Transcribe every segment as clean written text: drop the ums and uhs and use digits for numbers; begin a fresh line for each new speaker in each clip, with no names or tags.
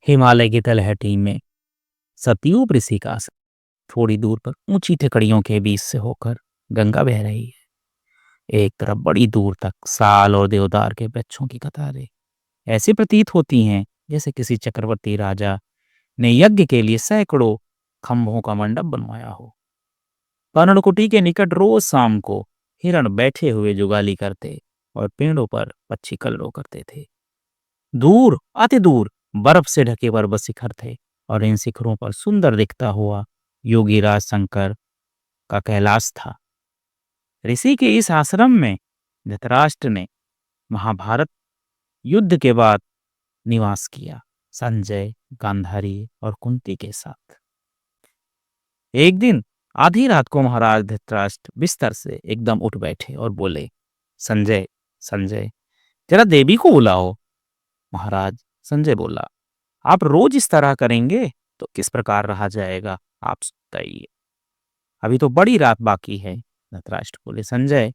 हिमालय की तलहटी में सतयुग ऋषि का आश्रम। थोड़ी दूर पर ऊंची टेकड़ियों के बीच से होकर गंगा बह रही है। एक तरफ बड़ी दूर तक साल और देवदार के वृक्षों की कतारें ऐसी प्रतीत होती हैं जैसे किसी चक्रवर्ती राजा ने यज्ञ के लिए सैकड़ों खंभों का मंडप बनवाया हो। पर्णकुटी के निकट रोज शाम को हिरण बैठे हुए जुगाली करते और पेड़ों पर पक्षी कलरव करते थे। दूर, अति दूर बर्फ से ढके पर्वत शिखर थे और इन शिखरों पर सुंदर दिखता हुआ योगीराज शंकर का कैलाश था। ऋषि के इस आश्रम में धृतराष्ट्र ने महाभारत युद्ध के बाद निवास किया, संजय, गांधारी और कुंती के साथ। एक दिन आधी रात को महाराज धृतराष्ट्र बिस्तर से एकदम उठ बैठे और बोले, संजय, संजय, जरा देवी को बुलाओ। महाराज, संजय बोला, आप रोज इस तरह करेंगे तो किस प्रकार रहा जाएगा, आप बताइए। अभी तो बड़ी रात बाकी है। धृतराष्ट्र बोले, संजय,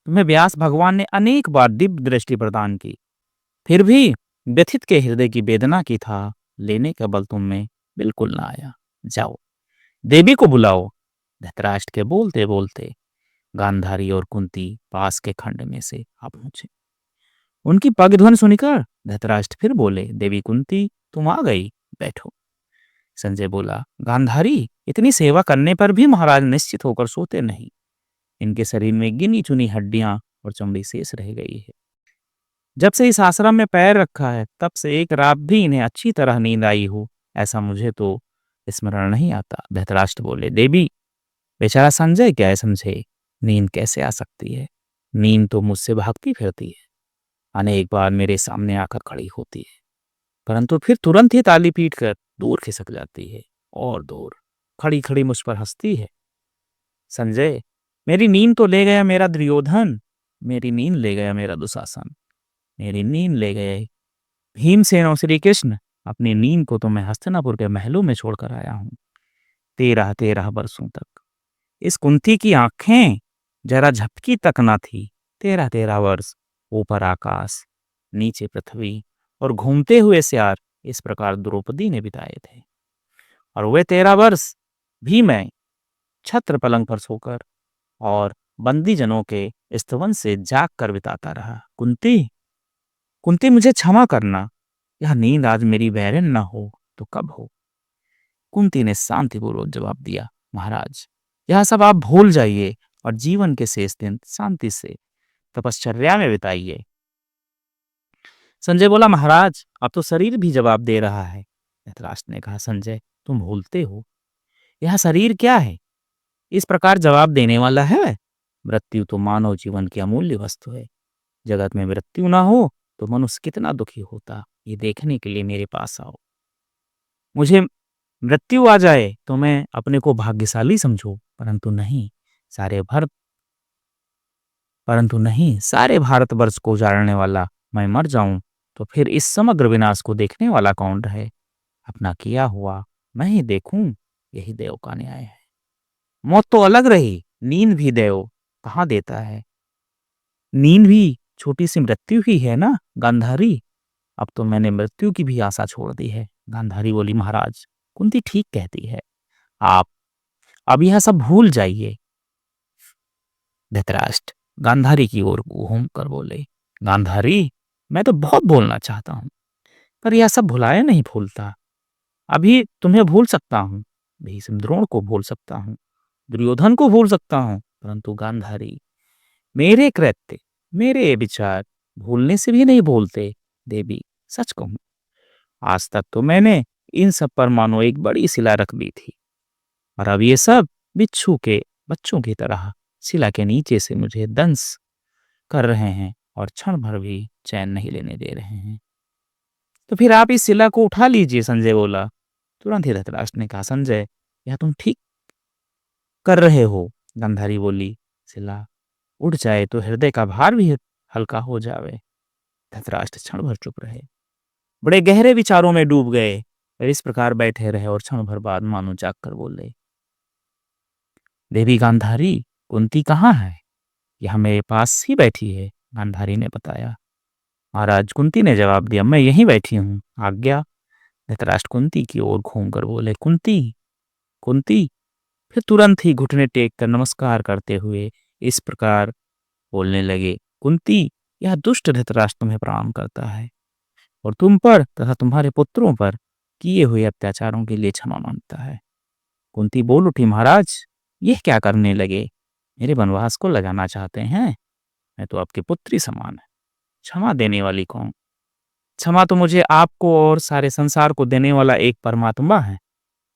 तुम्हें व्यास भगवान ने अनेक बार दिव्य दृष्टि प्रदान की, फिर भी व्यथित के हृदय की वेदना की था लेने का बल तुम में बिल्कुल ना आया। जाओ, देवी को बुलाओ। धृतराष्ट्र के बोलते बोलते गांधारी और कुंती पास के खंड में से आ पहुंचे। उनकी पगध्वनि सुनकर धृतराष्ट्र फिर बोले, देवी कुंती, तुम आ गई, बैठो। संजय बोला, गांधारी, इतनी सेवा करने पर भी महाराज निश्चित होकर सोते नहीं। इनके शरीर में गिनी चुनी हड्डियां और चमड़ी शेष रह गई है। जब से इस आश्रम में पैर रखा है तब से एक रात भी इन्हें अच्छी तरह नींद आई हो ऐसा मुझे तो स्मरण नहीं आता। धृतराष्ट्र बोले, देवी, बेचारा संजय क्या है समझे, नींद कैसे आ सकती है। नींद तो मुझसे भागती फिरती है, अनेक बार मेरे सामने आकर खड़ी होती है, परंतु फिर तुरंत ही ताली पीट कर दूर खिसक जाती है और दूर खड़ी खड़ी मुझ पर हंसती है। संजय, मेरी नींद तो ले गया मेरा दुर्योधन, मेरी नींद ले गया मेरा दुशासन, मेरी नींद ले गए भीमसेन और श्री कृष्ण। अपनी नींद को तो मैं हस्तिनापुर के महलों में छोड़कर आया हूं 13 वर्षों तक। इस कुंती की आंखें जरा झपकी तक ना थी। 13 वर्ष ऊपर आकाश, नीचे पृथ्वी और घूमते हुए सियार इस प्रकार द्रौपदी ने बिताए थे, और वे 13 वर्ष भी मैं छत्र पलंग पर सोकर और बंदी जनों के स्तवन से जाग कर बिताता रहा। कुंती, कुंती, मुझे क्षमा करना, यह नींद आज मेरी बैरन न हो तो कब हो। कुंती ने शांतिपूर्वक जवाब दिया, महाराज, यह सब आप भूल जाइए और जीवन के शेष दिन शांति से तपश्चर्या में बिताइए। संजय बोला, महाराज, अब तो शरीर भी जवाब दे रहा है। धृतराष्ट्र ने कहा, संजय, तुम भूलते हो, यह शरीर क्या है, इस प्रकार जवाब देने वाला है। मृत्यु तो मानव जीवन की अमूल्य वस्तु है। जगत में मृत्यु ना हो तो मनुष्य कितना दुखी होता, ये देखने के लिए मेरे पास आओ। मुझे मृत्यु आ जाए तो मैं अपने को भाग्यशाली समझूं, परंतु नहीं, सारे भारतवर्ष को उजाड़ने वाला मैं मर जाऊं तो फिर इस समग्र विनाश को देखने वाला कौन रहे। अपना किया हुआ मैं ही देखूं, यही देव का न्याय है। मौत तो अलग रही, नींद भी देव कहाँ देता है। नींद भी छोटी सी मृत्यु ही है ना गांधारी। अब तो मैंने मृत्यु की भी आशा छोड़ दी है। गांधारी बोली, महाराज, कुंती ठीक कहती है, आप अब यह सब भूल जाइए। धृतराष्ट्र गांधारी की ओर घूम कर बोले, गांधारी, मैं तो बहुत बोलना चाहता हूं पर यह सब भुलाया नहीं भूलता। अभी तुम्हें भूल सकता हूं, भीष्म द्रोण को भूल सकता हूं, दुर्योधन को भूल सकता हूं, परंतु गांधारी, मेरे कृत्य, मेरे विचार भूलने से भी नहीं भूलते। देवी, सच कहूं, आज तक तो मैंने इन सब पर मानो एक बड़ी शिला रख दी थी, और अब ये सब बिच्छू के बच्चों की तरह शिला के नीचे से मुझे दंश कर रहे हैं और क्षण भर भी चैन नहीं लेने दे रहे हैं। तो फिर आप इस शिला को उठा लीजिए, संजय बोला। तुरंत ही धृतराष्ट्र ने कहा, संजय, यह तुम ठीक कर रहे हो। गांधारी बोली, शिला उठ जाए तो हृदय का भार भी हल्का हो जावे। धृतराष्ट्र क्षण भर चुप रहे, बड़े गहरे विचारों में डूब गए और इस प्रकार बैठे रहे और क्षण भर बाद मानो जाग कर बोले, देवी गांधारी, कुंती कहाँ है। यह मेरे पास ही बैठी है। गांधारी ने बताया। महाराज, कुंती ने जवाब दिया, मैं यहीं बैठी हूँ, आज्ञा। धृतराष्ट्र कुंती की ओर घूमकर बोले, कुंती, कुंती। फिर तुरंत ही घुटने टेक कर नमस्कार करते हुए इस प्रकार बोलने लगे, कुंती, यह दुष्ट धृतराष्ट्र तुम्हें प्रणाम करता है और तुम पर तथा तुम्हारे पुत्रों पर किए हुए अत्याचारों के लिए क्षमा मांगता है। कुंती बोल उठी, महाराज, यह क्या करने लगे? मेरे वनवास को लगाना चाहते हैं? मैं तो आपकी पुत्री समान है, क्षमा देने वाली कौन? क्षमा तो मुझे आपको और सारे संसार को देने वाला एक परमात्मा है।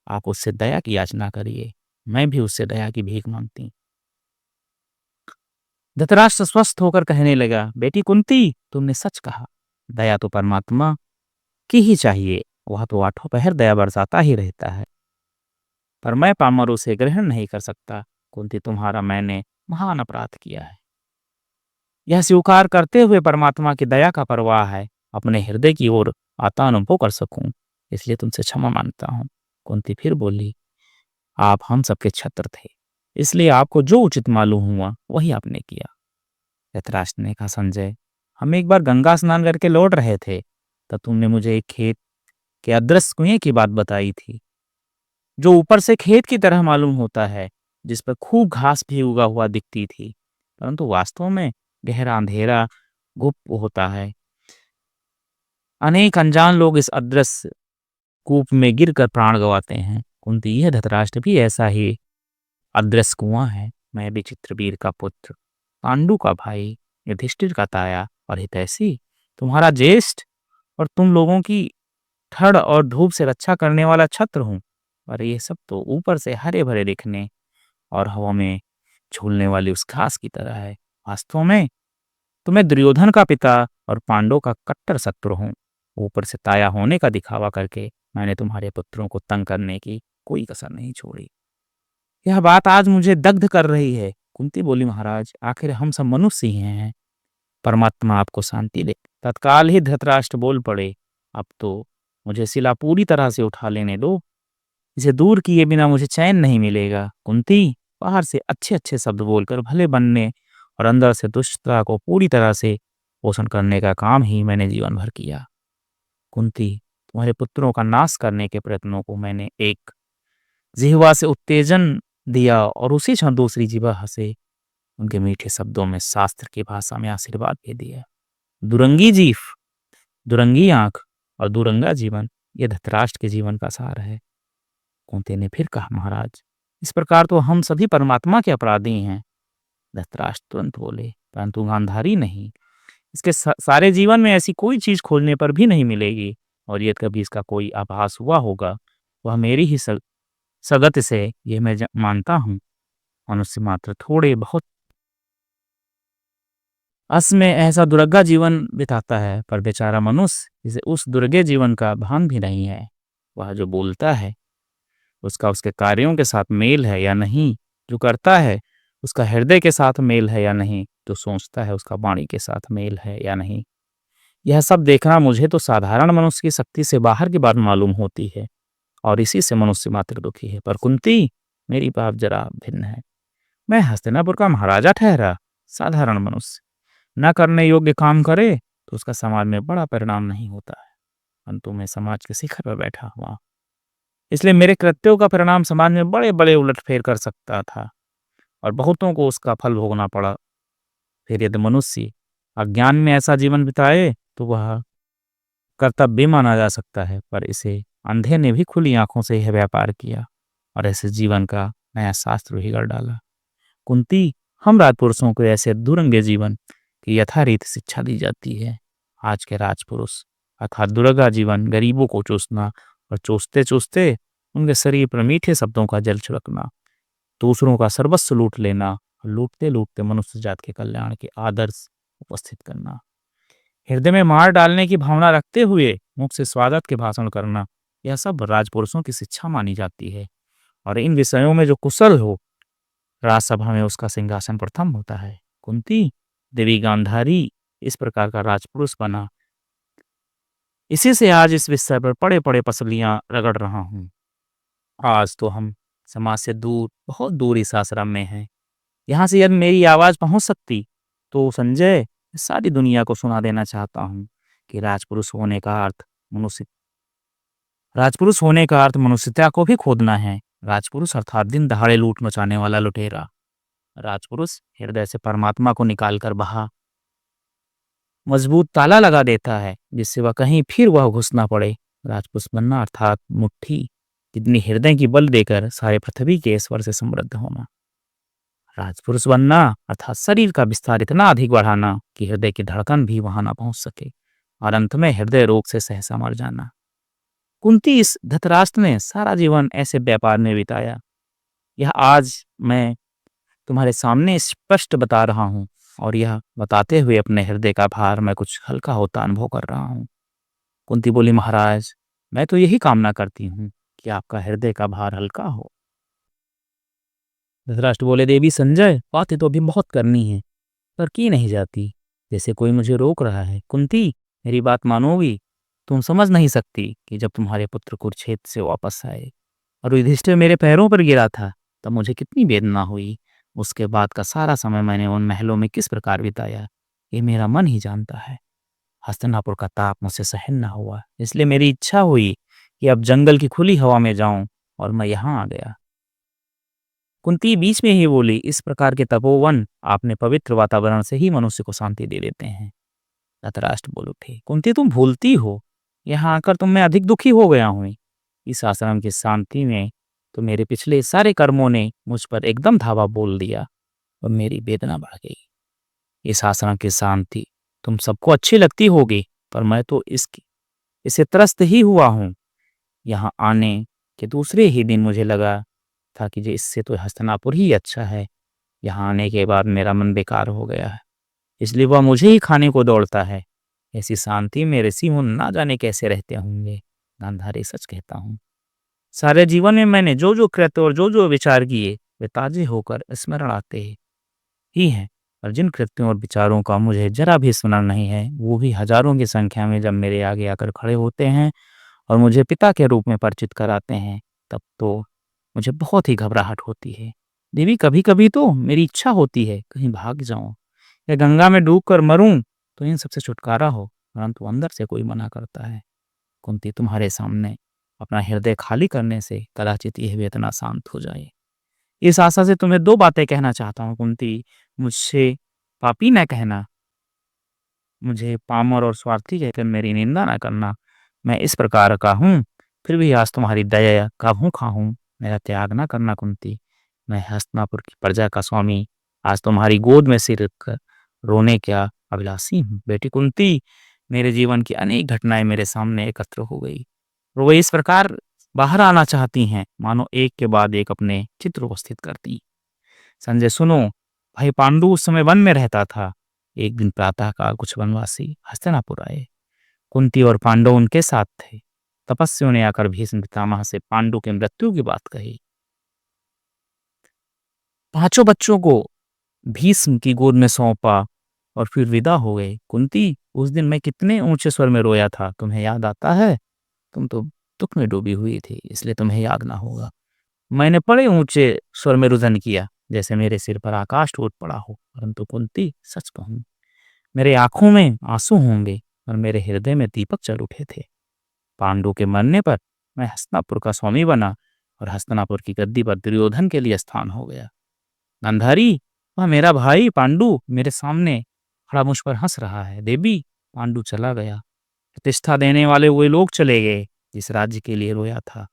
आप उससे दया की याचना करिए, मैं भी उससे दया की भीख मांगती। धृतराष्ट्र स्वस्थ होकर कहने लगा, बेटी कुंती, तुमने सच कहा, दया तो परमात्मा की ही चाहिए, वह तो आठों पहर दया बरसाता ही रहता है, पर मैं पामर उसे ग्रहण नहीं कर सकता। कुंती, तुम्हारा मैंने महान अपराध किया है। यह स्वीकार करते हुए परमात्मा की दया का प्रवाह है अपने हृदय की ओर आता अनुभव कर सकूं, इसलिए तुमसे क्षमा मांगता हूं। कुंती फिर बोली, आप हम सबके छत्र थे, इसलिए आपको जो उचित मालूम हुआ वही आपने किया। धृतराष्ट्र ने कहा, संजय, हम एक बार गंगा स्नान करके लौट रहे थे, तब तुमने मुझे एक खेत के अदृश्य कुएं की बात बताई थी, जो ऊपर से खेत की तरह मालूम होता है, जिस पर खूब घास भी उगा हुआ दिखती थी, परंतु वास्तव में गहरा अंधेरा गुप्त होता है। अनेक अनजान लोग इस अदृश्य कूप में गिरकर प्राण गंवाते हैं। कुंती, यह धृतराष्ट्र भी ऐसा ही अदृश्य कुआं है। मैं भी चित्रवीर का पुत्र, पांडु का भाई, युधिष्ठिर का ताया और हितैषी, तुम्हारा ज्येष्ठ और तुम लोगों की ठंड और धूप से रक्षा करने वाला छत्र हूँ। पर ये सब तो ऊपर से हरे भरे दिखने और हवा में झूलने वाली उस घास की तरह है। वास्तव में तो मैं दुर्योधन का पिता और पांडव का कट्टर शत्रु हूँ। ऊपर से ताया होने का दिखावा करके मैंने तुम्हारे पुत्रों को तंग करने की कोई कसर नहीं छोड़ी। यह बात आज मुझे दग्ध कर रही है। कुंती बोली, महाराज, आखिर हम सब मनुष्य ही हैं, परमात्मा आपको शांति दे। तत्काल ही धृतराष्ट्र बोल पड़े, अब तो मुझे शिला पूरी तरह से उठा लेने दो, इसे दूर किए बिना मुझे चैन नहीं मिलेगा। कुंती, बाहर से अच्छे अच्छे शब्द बोलकर भले बनने और अंदर से दुष्टता को पूरी तरह से पोषण करने का काम ही मैंने जीवन भर किया। कुंती, तुम्हारे पुत्रों का नाश करने के प्रयत्नों को मैंने एक जिह्वा से उत्तेजन दिया और उसी क्षण दूसरी जिह्वा हंसे उनके मीठे शब्दों में शास्त्र की भाषा में आशीर्वाद दे दिया। दुरंगी जीव, दुरंगी आंख और दुरंगा जीवन, यह धृतराष्ट्र के जीवन का सार है। कुंती ने फिर कहा, महाराज, इस प्रकार तो हम सभी परमात्मा के अपराधी हैं। धृतराष्ट्र तुरंत बोले, परंतु गांधारी नहीं, इसके सारे जीवन में ऐसी कोई चीज खोजने पर भी नहीं मिलेगी, और यदि कभी इसका कोई आभास हुआ होगा वह मेरी ही सगत से, ये मैं मानता हूँ। मनुष्य मात्र थोड़े बहुत अस में ऐसा दुर्गा जीवन बिताता है, पर बेचारा मनुष्य, जिसे उस दुर्गे जीवन का भान भी नहीं है। वह जो बोलता है उसका उसके कार्यों के साथ मेल है या नहीं, जो करता है उसका हृदय के साथ मेल है या नहीं, जो सोचता है उसका वाणी के साथ मेल है या नहीं, यह सब देखना मुझे तो साधारण मनुष्य की शक्ति से बाहर की बात मालूम होती है, और इसी से मनुष्य मात्र दुखी है। पर कुंती, मेरी बात जरा भिन्न है। मैं हस्तिनापुर का महाराजा ठहरा साधारण मनुष्य न करने योग्य काम करे तो उसका समाज में बड़ा परिणाम नहीं होता है, परंतु मैं समाज के शिखर पर बैठा हुआ, इसलिए मेरे कृत्यों का परिणाम समाज में बड़े बड़े उलटफेर कर सकता था और बहुतों को उसका फल भोगना पड़ा। फिर यदि मनुष्य अज्ञान में ऐसा जीवन बिताए तो वह कर्तव्य माना जा सकता है, पर इसे अंधे ने भी खुली आंखों से यह व्यापार किया और ऐसे जीवन का नया शास्त्र भी गढ़ डाला। कुंती, हम राजपुरुषों को ऐसे दुरंगे जीवन की यथारीत शिक्षा दी जाती है। आज के राजपुरुष अर्थात दुर्गा जीवन गरीबों को चूसना और चूसते चूसते उनके शरीर पर मीठे शब्दों का जल छिड़कना, दूसरों का सर्वस्व लूट लेना और लूटते लूटते मनुष्य जात के कल्याण के आदर्श उपस्थित करना, हृदय में मार डालने की भावना रखते हुए मुख से स्वागत के भाषण करना, यह सब राजपुरुषों की शिक्षा मानी जाती है। और इन विषयों में जो कुशल हो, राजसभा में उसका सिंहासन प्रथम होता है। कुंती, देवी गांधारी इस प्रकार का राजपुरुष बना, इसी से आज इस विषय पर पड़े पड़े पसलियां रगड़ रहा हूँ। आज तो हम समाज से दूर, बहुत दूर इस आश्रम में हैं। यहाँ से यदि मेरी आवाज पहुंच सकती तो संजय, सारी दुनिया को सुना देना चाहता हूँ कि राजपुरुष होने का अर्थ मनुष्य राजपुरुष होने का अर्थ मनुष्यता को भी खोदना है। राजपुरुष अर्थात दिन दहाड़े लूट मचाने वाला लुटेरा। राजपुरुष हृदय से परमात्मा को निकाल कर बाहर मजबूत ताला लगा देता है, जिससे वह कहीं फिर वह घुस ना पड़े। राजपुरुष बनना अर्थात मुट्ठी जितनी हृदय की बल देकर सारे पृथ्वी के ईश्वर से समृद्ध होना। राजपुरुष बनना अर्थात शरीर का विस्तार इतना अधिक बढ़ाना कि हृदय की धड़कन भी वहां ना पहुंच सके, और अंत में हृदय रोग से सहसा मर जाना। कुंती इस धृतराष्ट्र ने सारा जीवन ऐसे व्यापार में बिताया। यह आज मैं तुम्हारे सामने स्पष्ट बता रहा हूँ, और यह बताते हुए अपने हृदय का भार मैं कुछ हल्का होता अनुभव कर रहा हूँ। कुंती बोली, महाराज, मैं तो यही कामना करती हूँ कि आपका हृदय का भार हल्का हो। धृतराष्ट्र बोले, देवी संजय, बातें तो अभी बहुत करनी है, पर की नहीं जाती, जैसे कोई मुझे रोक रहा है। कुंती, मेरी बात मानोगी? तुम समझ नहीं सकती कि जब तुम्हारे पुत्र कुरुक्षेत्र से वापस आए और युधिष्ठिर मेरे पैरों पर गिरा था, तब मुझे कितनी वेदना हुई। उसके बाद का सारा समय मैंने उन महलों में किस प्रकार बिताया, ये मेरा मन ही जानता है। हस्तिनापुर का ताप मुझसे सहन न हुआ, इसलिए मेरी इच्छा हुई कि अब जंगल की खुली हवा में जाऊं, और मैं यहाँ आ गया। कुंती बीच में ही बोली, इस प्रकार के तपोवन आपने पवित्र वातावरण से ही मनुष्य को शांति दे देते हैं। धृतराष्ट्र बोल उठे, कुंती, तुम भूलती हो, यहाँ आकर तुम मैं अधिक दुखी हो गया हूँ। इस आश्रम की शांति में तो मेरे पिछले सारे कर्मों ने मुझ पर एकदम धावा बोल दिया, और मेरी वेदना बढ़ गई। इस आश्रम की शांति तुम सबको अच्छी लगती होगी, पर मैं तो इसे त्रस्त ही हुआ हूँ। यहाँ आने के दूसरे ही दिन मुझे लगा था कि जो इससे तो हस्तिनापुर ही अच्छा है। यहाँ आने के बाद मेरा मन बेकार हो गया है, इसलिए वह मुझे ही खाने को दौड़ता है। ऐसी शांति में ऋषि मुनि ना जाने कैसे रहते होंगे। गांधारी, सच कहता हूँ, सारे जीवन में मैंने जो जो कृत्य और जो जो विचार किए, वे ताजे होकर स्मरण आते ही हैं, और जिन कृत्यों और विचारों का मुझे जरा भी स्मरण नहीं है, वो भी हजारों की संख्या में जब मेरे आगे आकर खड़े होते हैं और मुझे पिता के रूप में परिचित कराते हैं, तब तो मुझे बहुत ही घबराहट होती है। देवी, कभी कभी तो मेरी इच्छा होती है कहीं भाग जाऊं या गंगा में डूब कर मरूं, तो इन सबसे छुटकारा हो, परंतु अंदर से कोई मना करता है। कुंती, तुम्हारे सामने अपना हृदय खाली करने से कदाचित यह वेदना शांत हो जाए। इस आशा से तुम्हें दो बातें कहना चाहता हूँ। कुंती, मुझसे पापी न कहना, मुझे पामर और स्वार्थी कहकर मेरी निंदा न करना। मैं इस प्रकार का हूँ, फिर भी आज तुम्हारी दया का भूखा हूँ। मेरा त्याग न करना कुंती। मैं हस्तिनापुर की प्रजा का स्वामी आज तुम्हारी गोद में सिर रखकर रोने का अभिलाषी हूँ। बेटी कुंती, मेरे जीवन की अनेक घटनाएं मेरे सामने एकत्र हो गई, और वो इस प्रकार बाहर आना चाहती हैं, मानो एक के बाद एक अपने चित्र उपस्थित करती। संजय सुनो, भाई पांडु उस समय वन में रहता था। एक दिन प्रातःकाल कुछ वनवासी हस्तिनापुर आए। कुंती और पांडव उनके साथ थे। तपस्वियों ने आकर भीष्म पितामह से पांडु की मृत्यु की बात कही। पांचों बच्चों को भीष्म की गोद में सौंपा और फिर विदा हो गए। कुंती, उस दिन मैं कितने ऊंचे स्वर में रोया था, तुम्हें याद आता है? तुम तो दुख में डूबी हुई थी, इसलिए तुम्हें याद ना होगा। मैंने बड़े ऊंचे स्वर में रुदन किया, जैसे मेरे सिर पर आकाश टूट पड़ा हो। परंतु कुंती, सच कहूं, मेरे आंखों में आंसू होंगे और मेरे हृदय में दीपक जल उठे थे। पांडु के मरने पर मैं हस्तिनापुर का स्वामी बना, और हस्तिनापुर की गद्दी पर दुर्योधन के लिए स्थान हो गया। गांधारी, वह मेरा भाई पांडु मेरे सामने खड़ा मुझ पर हंस रहा है। देवी, पांडु चला गया। प्रतिष्ठा देने वाले वे लोग चले गए जिस राज्य के लिए रोया था।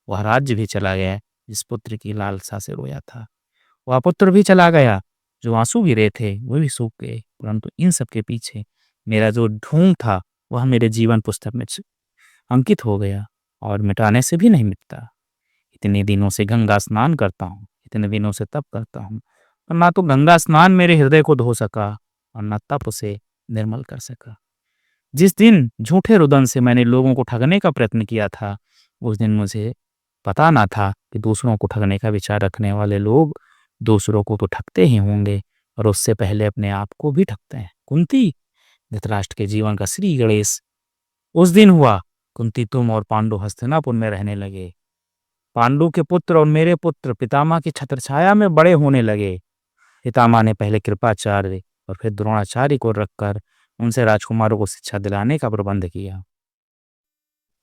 वह राज्य भी चला गया जिस पुत्र की लालसा से रोया था। वह पुत्र भी चला गया, जो आंसू गिरे थे वो भी सूख गए। परंतु इन सब के पीछे मेरा जो ढूंढ था, वह मेरे जीवन पुस्तक में अंकित हो गया, और मिटाने से भी नहीं मिटता। इतने दिनों से गंगा स्नान करता हूँ, इतने दिनों से तप करता हूँ, पर ना तो गंगा स्नान मेरे हृदय को धो सका, और न तप उसे निर्मल कर सका। जिस दिन झूठे रुदन से मैंने लोगों को ठगने का प्रयत्न किया था, उस दिन मुझे पता ना था कि दूसरों को ठगने का विचार रखने वाले लोग दूसरों को तो ठगते ही होंगे, और उससे पहले अपने आप को भी ठगते हैं। कुंती, धृतराष्ट्र के जीवन का श्री गणेश उस दिन हुआ। कुंती, तुम और पांडु हस्तिनापुर में रहने लगे। पांडु के पुत्र और मेरे पुत्र पितामह की छत्रछाया में बड़े होने लगे। पितामह ने पहले कृपाचार्य और फिर द्रोणाचार्य को रखकर उनसे राजकुमारों को शिक्षा दिलाने का प्रबंध किया।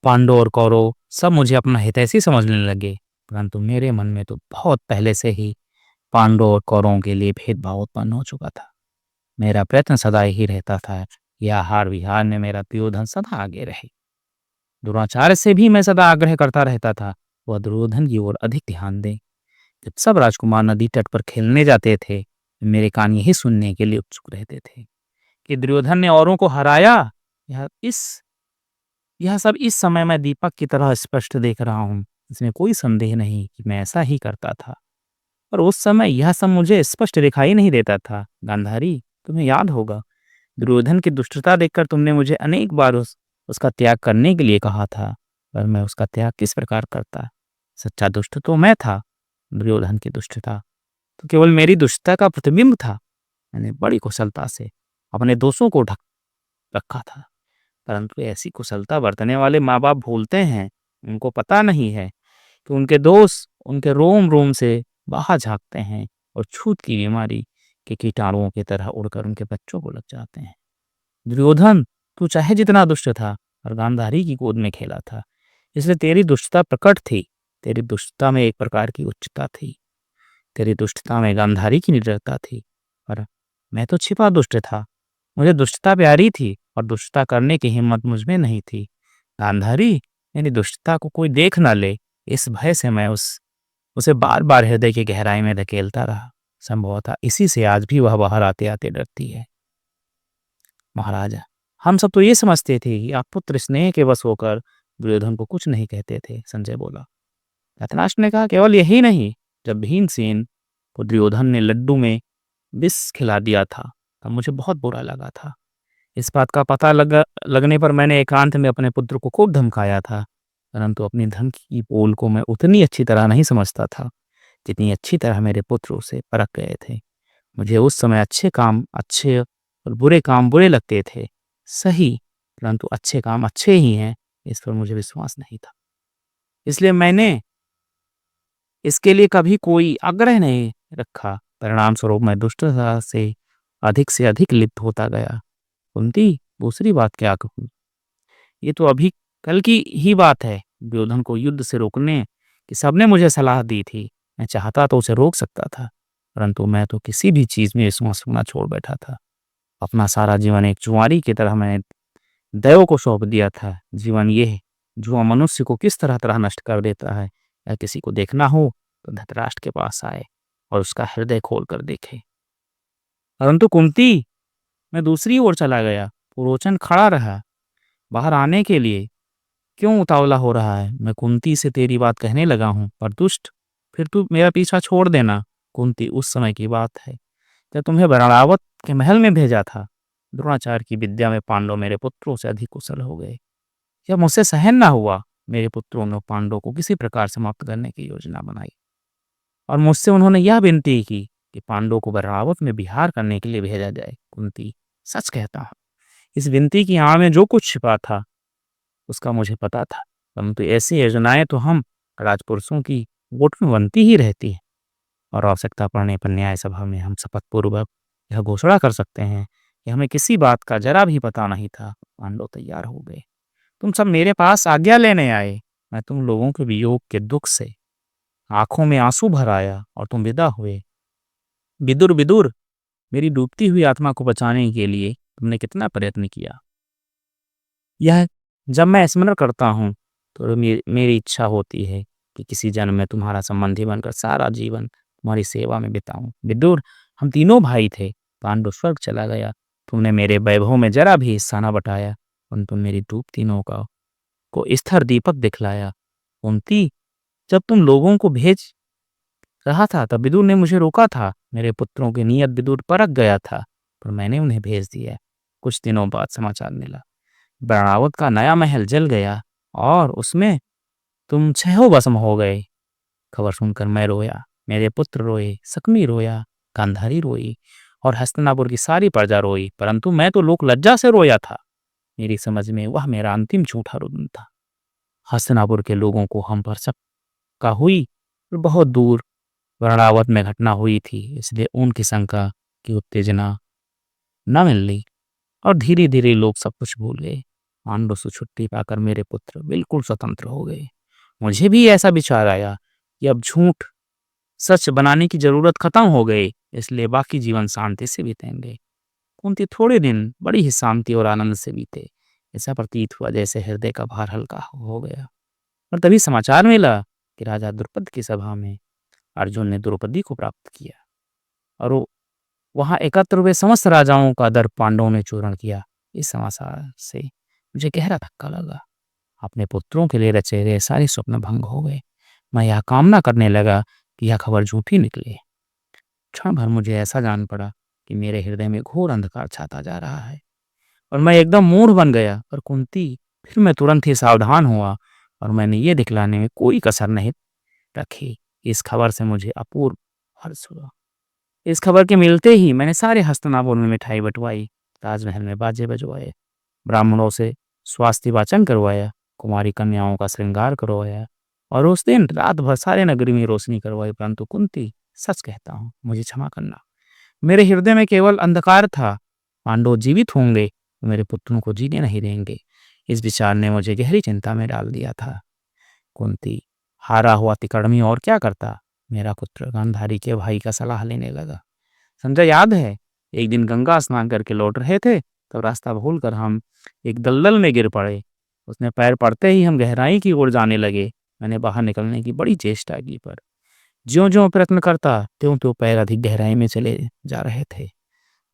पांडव और कौरव सब मुझे अपना हितैषी समझने लगे, परंतु मेरे मन में तो बहुत पहले से ही पांडव और कौरवों के लिए भेदभाव उत्पन्न हो चुका था। मेरा प्रयत्न सदा यही रहता था कि आहार विहार में मेरा दुर्योधन सदा आगे रहे। द्रोणाचार्य से भी मैं सदा आग्रह करता रहता था वह दुर्योधन की ओर अधिक ध्यान दें। जब सब राजकुमार नदी तट पर खेलने जाते थे, मेरे कान यही सुनने के लिए उत्सुक रहते थे कि दुर्योधन ने औरों को हराया। यह इस यह सब इस समय मैं दीपक की तरह स्पष्ट देख रहा हूँ। इसमें कोई संदेह नहीं कि मैं ऐसा ही करता था, पर उस समय यह सब मुझे स्पष्ट दिखाई नहीं देता था। गांधारी, तुम्हें याद होगा, दुर्योधन की दुष्टता देखकर तुमने मुझे अनेक बार उसका त्याग करने के लिए कहा था, पर मैं उसका त्याग किस प्रकार करता? सच्चा दुष्ट तो मैं था, दुर्योधन की दुष्टता तो केवल मेरी दुष्टता का प्रतिबिंब था। मैंने बड़ी कुशलता से अपने दोषों को ढक रखा था, परंतु ऐसी कुशलता बरतने वाले माँ बाप भूलते हैं। उनको पता नहीं है कि उनके दोस्त उनके रोम रोम से बाहर झाँकते हैं और छूत की बीमारी के कीटाणुओं की तरह उड़कर उनके बच्चों को लग जाते हैं। दुर्योधन, तू चाहे जितना दुष्ट था, और गांधारी की गोद में खेला था, इसलिए तेरी दुष्टता प्रकट थी। तेरी दुष्टता में एक प्रकार की उच्चता थी, तेरी दुष्टता में गांधारी की निडरता थी, पर मैं तो छिपा दुष्ट था। मुझे दुष्टता प्यारी थी और दुष्टता करने की हिम्मत मुझ में नहीं थी। गांधारी, मेरी दुष्टता को कोई देख न ले, इस भय से मैं उसे बार बार हृदय की गहराई में धकेलता रहा। संभवतः इसी से आज भी वह बाहर आते आते डरती है। महाराजा, हम सब तो ये समझते थे कि आप पुत्र स्नेह के वश होकर दुर्योधन को कुछ नहीं कहते थे, संजय बोला। धृतराष्ट्र ने कहा, केवल यही नहीं, जब भीमसेन को दुर्योधन ने लड्डू में विष खिला दिया था, तब मुझे बहुत बुरा लगा था। इस बात का पता लगने पर मैंने एकांत में अपने पुत्र को खूब धमकाया था, परंतु अपनी धन की पोल को मैं उतनी अच्छी तरह नहीं समझता था जितनी अच्छी तरह मेरे पुत्र उसे परख गए थे। मुझे उस समय अच्छे काम अच्छे और बुरे काम बुरे लगते थे, सही, परंतु अच्छे काम अच्छे ही हैं, इस पर मुझे विश्वास नहीं था। इसलिए मैंने इसके लिए कभी कोई आग्रह नहीं रखा। परिणाम स्वरूप मैं दुष्टता से अधिक लिप्त होता गया। कुंती, दूसरी बात क्या कहूँ, ये तो अभी कल की ही बात है। दुर्योधन को युद्ध से रोकने की सबने मुझे सलाह दी थी। मैं चाहता तो उसे रोक सकता था, परंतु मैं तो किसी भी चीज में विश्वास रखना छोड़ बैठा था। अपना सारा जीवन एक जुआरी की तरह मैंने दैव को सौंप दिया था। जीवन ये है, जुआ मनुष्य को किस तरह तरह नष्ट कर देता है। या किसी को देखना हो तो धृतराष्ट्र के पास आए और उसका हृदय खोल कर देखे। परंतु कुंती, मैं दूसरी ओर चला गया। पुरोचन खड़ा रहा बाहर आने के लिए। क्यों उतावला हो रहा है? मैं कुंती से तेरी बात कहने लगा हूँ, पर दुष्ट, फिर तू मेरा पीछा छोड़ देना। कुंती, उस समय की बात है जब तुम्हें बराड़ावत के महल में भेजा था। द्रोणाचार्य की विद्या में पांडव मेरे पुत्रों से अधिक कुशल हो गए। यह मुझसे सहन ना हुआ। मेरे पुत्रों ने पांडव को किसी प्रकार समाप्त करने की योजना बनाई और मुझसे उन्होंने यह विनती की कि पांडव को बराड़ावत में विहार करने के लिए भेजा जाए। कुंती, सच कहता हूँ, इस विनती की आड़ में जो कुछ छिपा था उसका मुझे पता था, परंतु ऐसी योजनाएं तो हम राजपुरुषों की गुट में बनती ही रहती है, और आवश्यकता पड़ने पर न्याय सभा में हम शपथ पूर्वक यह घोषणा कर सकते हैं कि हमें किसी बात का जरा भी पता नहीं था। पांडव तैयार हो गए। तुम सब मेरे पास आज्ञा लेने आए। मैं तुम लोगों के वियोग के दुख से आंखों में आंसू भर आया और तुम विदा हुए। विदुर, विदुर, मेरी डूबती हुई आत्मा को बचाने के लिए तुमने कितना प्रयत्न किया। यह जब मैं स्मरण करता हूँ तो मेरी इच्छा होती है कि किसी जन्म में तुम्हारा संबंधी बनकर सारा जीवन तुम्हारी सेवा में बिताऊं। विदुर, हम तीनों भाई थे। पांडु स्वर्ग चला गया, तुमने मेरे वैभव में जरा भी हिस्सा न बटाया, परंतु मेरी डूबती नौका को स्थिर दीपक दिखलाया। कुंती, जब तुम लोगों को भेज रहा था तब विदुर ने मुझे रोका था। मेरे पुत्रों की नीयत विदुर परख गया था, पर मैंने उन्हें भेज दिया। कुछ दिनों बाद समाचार मिला, बरावत का नया महल जल गया और उसमें तुम छहों भस्म हो गए। खबर सुनकर मैं रोया, मेरे पुत्र रोए, सकमी रोया, गांधारी रोई और हस्तिनापुर की सारी प्रजा रोई, परंतु मैं तो लोक लज्जा से रोया था। मेरी समझ में वह मेरा अंतिम झूठा रुदन था। हस्तिनापुर के लोगों को हम पर शंका हुई, और बहुत दूर वर्णावत में घटना हुई थी, इसलिए उनकी शंका की उत्तेजना न मिलनी और धीरे धीरे लोग सब कुछ भूल गए। पांडव से छुट्टी पाकर मेरे पुत्र बिल्कुल स्वतंत्र हो गए। मुझे भी ऐसा विचार आया कि अब झूठ सच बनाने की जरूरत खत्म हो गई, इसलिए बाकी जीवन शांति से बीतेंगे। कुंती थोड़े दिन बड़ी ही शांति और आनंद से बीते। ऐसा प्रतीत हुआ जैसे हृदय का भार हल्का हो गया। और तभी समाचार मिला कि राजा द्रुपद की सभा में अर्जुन ने द्रौपदी को प्राप्त किया और वहां एकत्र हुए समस्त राजाओं का दर पांडवों ने चूर्ण किया। इस समाचार से मुझे गहरा धक्का लगा। अपने पुत्रों के लिए रचे गए सारे स्वप्न भंग हो गए। मैं यह कामना करने लगा कि यह खबर झूठी निकले। क्षण भर मुझे ऐसा जान पड़ा कि मेरे हृदय में घोर अंधकार छाता जा रहा है और मैं एकदम मूढ़ बन गया। पर कुंती, फिर मैं तुरंत ही सावधान हुआ और मैंने ये दिखलाने में कोई कसर नहीं रखी। इस खबर से मुझे अपूर्व हर्ष हुआ। इस खबर के मिलते ही मैंने सारे हस्तनापुर में मिठाई बंटवाई, ताजमहल में बाजे बजवाए, ब्राह्मणों से स्वास्थ्य वाचन करवाया, कुमारी कन्याओं का श्रृंगार करवाया और उस दिन रात भर सारे नगरी में रोशनी करवाई। परंतु कुंती, सच कहता हूँ, मुझे क्षमा करना। मेरे हृदय में केवल अंधकार था। पांडव जीवित होंगे तो मेरे पुत्रों को जीने नहीं देंगे। इस विचार ने मुझे गहरी चिंता में डाल दिया था। कुंती, हारा हुआ तिकड़मी और क्या करता। मेरा पुत्र गांधारी के भाई का सलाह लेने लगा। संजय, याद है एक दिन गंगा स्नान करके लौट रहे थे, तब रास्ता भूलकर हम एक दलदल में गिर पड़े। उसने पैर पड़ते ही हम गहराई की ओर जाने लगे। मैंने बाहर निकलने की बड़ी चेष्टा की, पर ज्यों-ज्यों प्रयत्न करता त्यों-त्यों पैर अधिक गहराई में चले जा रहे थे।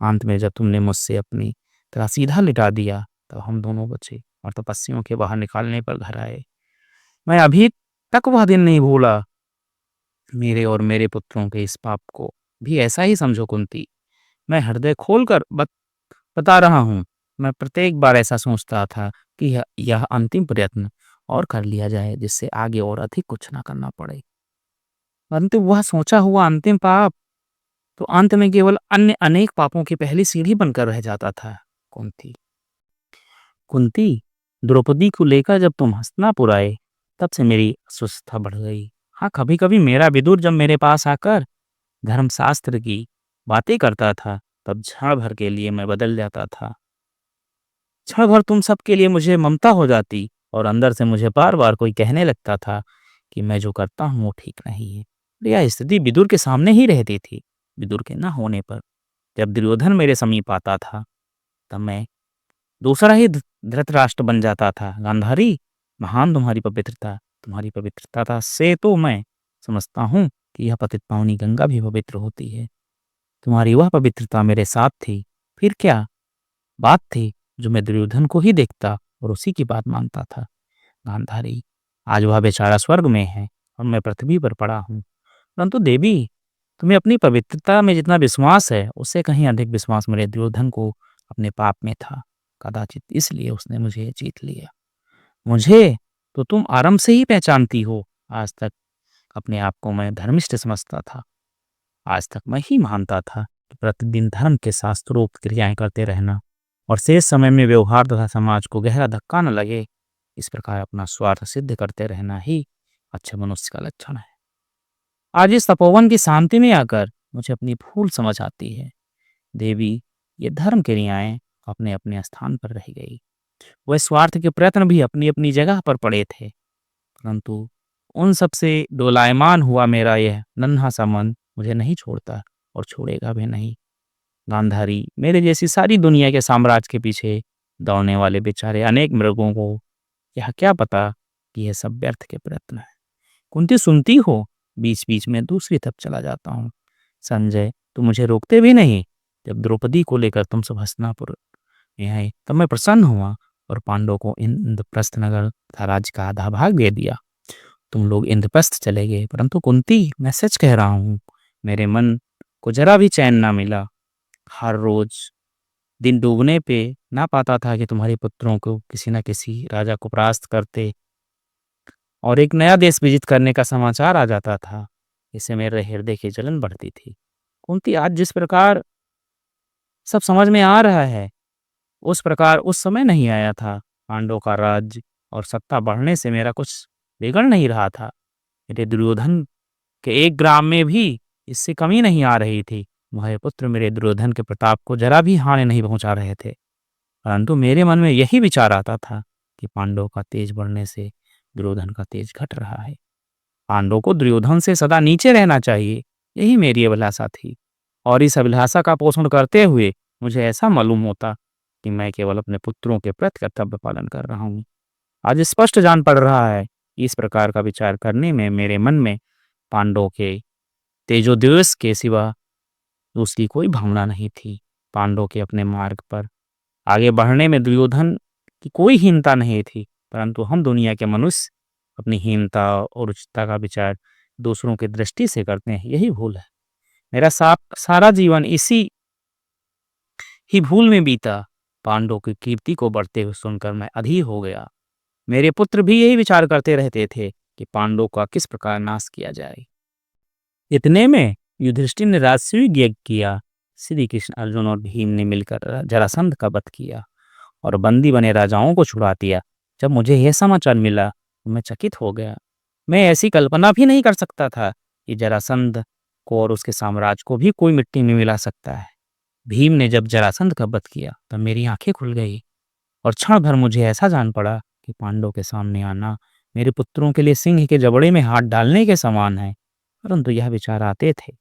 अंत में जब तुमने मुझसे अपनी तरह सीधा लिटा दिया, तब हम दोनों बचे और तपस्वियों के बाहर निकालने पर घर आए। मैं अभी तक वह दिन नहीं भूला। मेरे और मेरे पुत्रों के इस पाप को भी ऐसा ही समझो कुंती। मैं हृदय खोलकर बता रहा हूँ। मैं प्रत्येक बार ऐसा सोचता था कि यह अंतिम प्रयत्न और कर लिया जाए, जिससे आगे और अधिक कुछ ना करना पड़े। परंतु वह सोचा हुआ अंतिम पाप तो अंत में केवल अन्य अनेक पापों की पहली सीढ़ी बनकर रह जाता था। कुंती, कुंती, द्रौपदी को लेकर जब तुम हस्तिनापुर आए, तब से मेरी अस्वस्थता बढ़ गई। हाँ, कभी कभी मेरा विदुर जब मेरे पास आकर धर्मशास्त्र की बातें करता था, तब क्षण भर के लिए मैं बदल जाता था। क्षण भर तुम सबके लिए मुझे ममता हो जाती और अंदर से मुझे बार बार कोई कहने लगता था कि मैं जो करता हूँ वो ठीक नहीं है। यह स्थिति विदुर के सामने ही रहती थी। विदुर के न होने पर जब दुर्योधन मेरे समीप आता था, तब मैं दूसरा ही धृतराष्ट्र बन जाता था। गांधारी, महान तुम्हारी पवित्रता था से तो मैं समझता हूँ कि यह पतित पावनी गंगा भी पवित्र होती है। तुम्हारी वह पवित्रता मेरे साथ थी। फिर क्या बात थी जो मैं दुर्योधन को ही देखता और उसी की बात मानता था। गांधारी, आज वह बेचारा स्वर्ग में है और मैं पृथ्वी पर पड़ा हूँ। परंतु देवी, तुम्हें अपनी पवित्रता में जितना विश्वास है, उससे कहीं अधिक विश्वास मेरे दुर्योधन को अपने पाप में था। कदाचित इसलिए उसने मुझे जीत लिया। मुझे तो तुम आरंभ से ही पहचानती हो। आज तक अपने आप को मैं धर्मिष्ठ समझता था। आज तक मैं ही मानता था कि प्रतिदिन धर्म के शास्त्रोक्त क्रियाएं करते रहना और शेष समय में व्यवहार तथा समाज को गहरा धक्का न लगे, इस प्रकार अपना स्वार्थ सिद्ध करते रहना ही अच्छे मनुष्य का लक्षण है। आज इस तपोवन की शांति में आकर मुझे अपनी भूल समझ आती है। देवी, ये धर्म क्रियाएं अपने अपने स्थान पर रह गई। वह स्वार्थ के प्रयत्न भी अपनी अपनी जगह पर पड़े थे, परंतु उन सब से डोलायमान हुआ मेरा यह नन्हा सा मन मुझे नहीं छोड़ता और छोड़ेगा भी नहीं। गांधारी, मेरे जैसी सारी दुनिया के साम्राज्य के पीछे दौड़ने वाले बेचारे अनेक मृगों को यह क्या पता कि यह सब व्यर्थ के प्रयत्न है। कुंती, सुनती हो? बीच बीच में दूसरी तरफ चला जाता हूँ। संजय, तुम मुझे रोकते भी नहीं। जब द्रौपदी को लेकर तुम सब हस्तिनापुर में आए, तब मैं प्रसन्न हुआ और पांडवों को इंद्रप्रस्थ नगर तथा राज्य का आधा भाग दे दिया। तुम लोग इंद्रप्रस्थ चले गए, परंतु कुंती, मैं सच कह रहा हूँ, मेरे मन को जरा भी चैन ना मिला। हर रोज दिन डूबने पे ना पाता था कि तुम्हारे पुत्रों को किसी न किसी राजा को परास्त करते और एक नया देश विजित करने का समाचार आ जाता था। इससे मेरे हृदय की जलन बढ़ती थी। कुंती, आज जिस प्रकार सब समझ में आ रहा है, उस प्रकार उस समय नहीं आया था। पांडवों का राज्य और सत्ता बढ़ने से मेरा कुछ बिगड़ नहीं रहा था। मेरे दुर्योधन के एक ग्राम में भी इससे कमी नहीं आ रही थी। तुम्हारे पुत्र मेरे दुर्योधन के प्रताप को जरा भी हानि नहीं पहुंचा रहे थे। परंतु मेरे मन में यही विचार आता था कि पांडवों का तेज बढ़ने से दुर्योधन का तेज घट रहा है। पांडवों को दुर्योधन से सदा नीचे रहना चाहिए, यही मेरी अभिलाषा थी। और इस अभिलाषा का पोषण करते हुए मुझे ऐसा मालूम होता कि मैं केवल अपने पुत्रों के प्रति कर्तव्य पालन कर रहा हूँ। आज स्पष्ट जान पड़ रहा है कि इस प्रकार का विचार करने में मेरे मन में पांडवों के तेजोद्देश्य के सिवा दूसरी कोई भावना नहीं थी। पांडवों के अपने मार्ग पर आगे बढ़ने में दुर्योधन की कोई हीनता नहीं थी, परंतु हम दुनिया के मनुष्य अपनी हीनता और उच्चता का विचार दूसरों की दृष्टि से करते हैं, यही भूल है। मेरा सारा जीवन इसी ही भूल में बीता। पांडवों की कीर्ति को बढ़ते हुए सुनकर मैं अधीर हो गया। मेरे पुत्र भी यही विचार करते रहते थे कि पांडवों का किस प्रकार नाश किया जाए। इतने में युधिष्ठिर ने राजसूय यज्ञ किया। श्री कृष्ण, अर्जुन और भीम ने मिलकर जरासंध का वध किया और बंदी बने राजाओं को छुड़ा दिया। जब मुझे यह समाचार मिला तो मैं चकित हो गया। मैं ऐसी कल्पना भी नहीं कर सकता था कि जरासंध को और उसके साम्राज्य को भी कोई मिट्टी में मिला सकता है। भीम ने जब जरासंध का वध किया तब मेरी आंखें खुल गई और क्षण भर मुझे ऐसा जान पड़ा कि पांडवों के सामने आना मेरे पुत्रों के लिए सिंह के जबड़े में हाथ डालने के समान है। परंतु यह विचार आते थे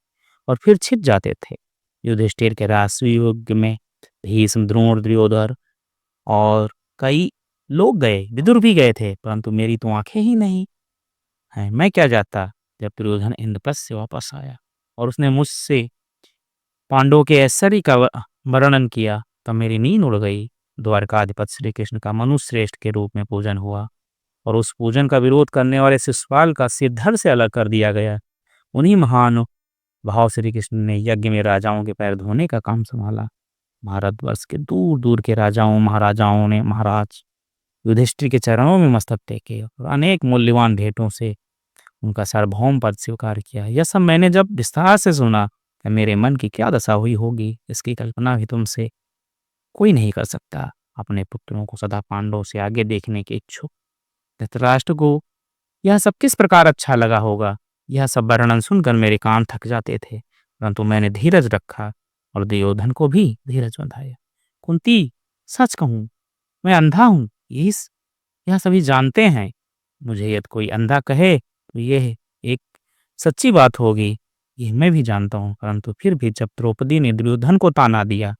और फिर छिप जाते थे। युधिष्ठिर के राजसूय युग में भीष्म, द्रोण, दुर्योधन और कई लोग गए, विदुर भी गए थे, परंतु मेरी तो आंखें ही नहीं हैं। मैं क्या जाता। जब दुर्योधन इंद्रप्रस्थ से वापस आया और उसने मुझसे पांडवों के ऐश्वर्य का वर्णन किया तब मेरी नींद उड़ गई। द्वारकाधिपति श्री कृष्ण का मनुष्य श्रेष्ठ के रूप में पूजन हुआ और उस पूजन का विरोध करने वाले शिशुपाल का सिर धड़ से अलग कर दिया गया। उन्हीं महान भाव श्री कृष्ण ने यज्ञ में राजाओं के पैर धोने का काम संभाला। भारतवर्ष के दूर दूर के राजाओं महाराजाओं ने महाराज युधिष्ठिर के चरणों में मस्तक टेके और अनेक मूल्यवान भेंटों से उनका सार्वभौम पद स्वीकार किया। यह सब मैंने जब विस्तार से सुना कि मेरे मन की क्या दशा हुई होगी, इसकी कल्पना भी तुमसे कोई नहीं कर सकता। अपने पुत्रों को सदा पांडवों से आगे देखने के इच्छुक धृतराष्ट्र को यह सब किस प्रकार अच्छा लगा होगा। यह सब वर्णन सुनकर मेरे कान थक जाते थे, परंतु मैंने धीरज रखा और दुर्योधन को भी धीरज बंधाया। कुंती, सच कहूं मैं अंधा हूं, यह सभी जानते हैं। मुझे यदि कोई अंधा कहे तो यह एक सच्ची बात होगी, यह मैं भी जानता हूं। परंतु फिर भी जब द्रौपदी ने दुर्योधन को ताना दिया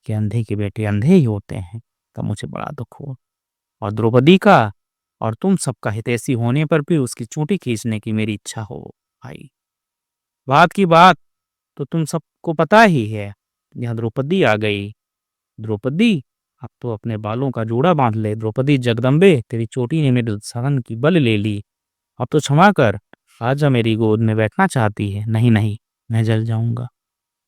कि अंधे के बेटे अंधे ही होते हैं, तब मुझे बड़ा दुख हुआ। और द्रौपदी का और तुम सबका हितैषी होने पर भी उसकी चोटी खींचने की मेरी इच्छा हो भाई। बात की बात तो तुम सबको पता ही है। यहाँ द्रौपदी आ गई। द्रौपदी, अब तो अपने बालों का जोड़ा बांध ले। द्रौपदी, जगदम्बे, तेरी चोटी ने मेरे दुस्साहन की बल ले ली। अब तो क्षमा कर, आजा मेरी गोद में बैठना चाहती है। नहीं नहीं, मैं जल जाऊंगा।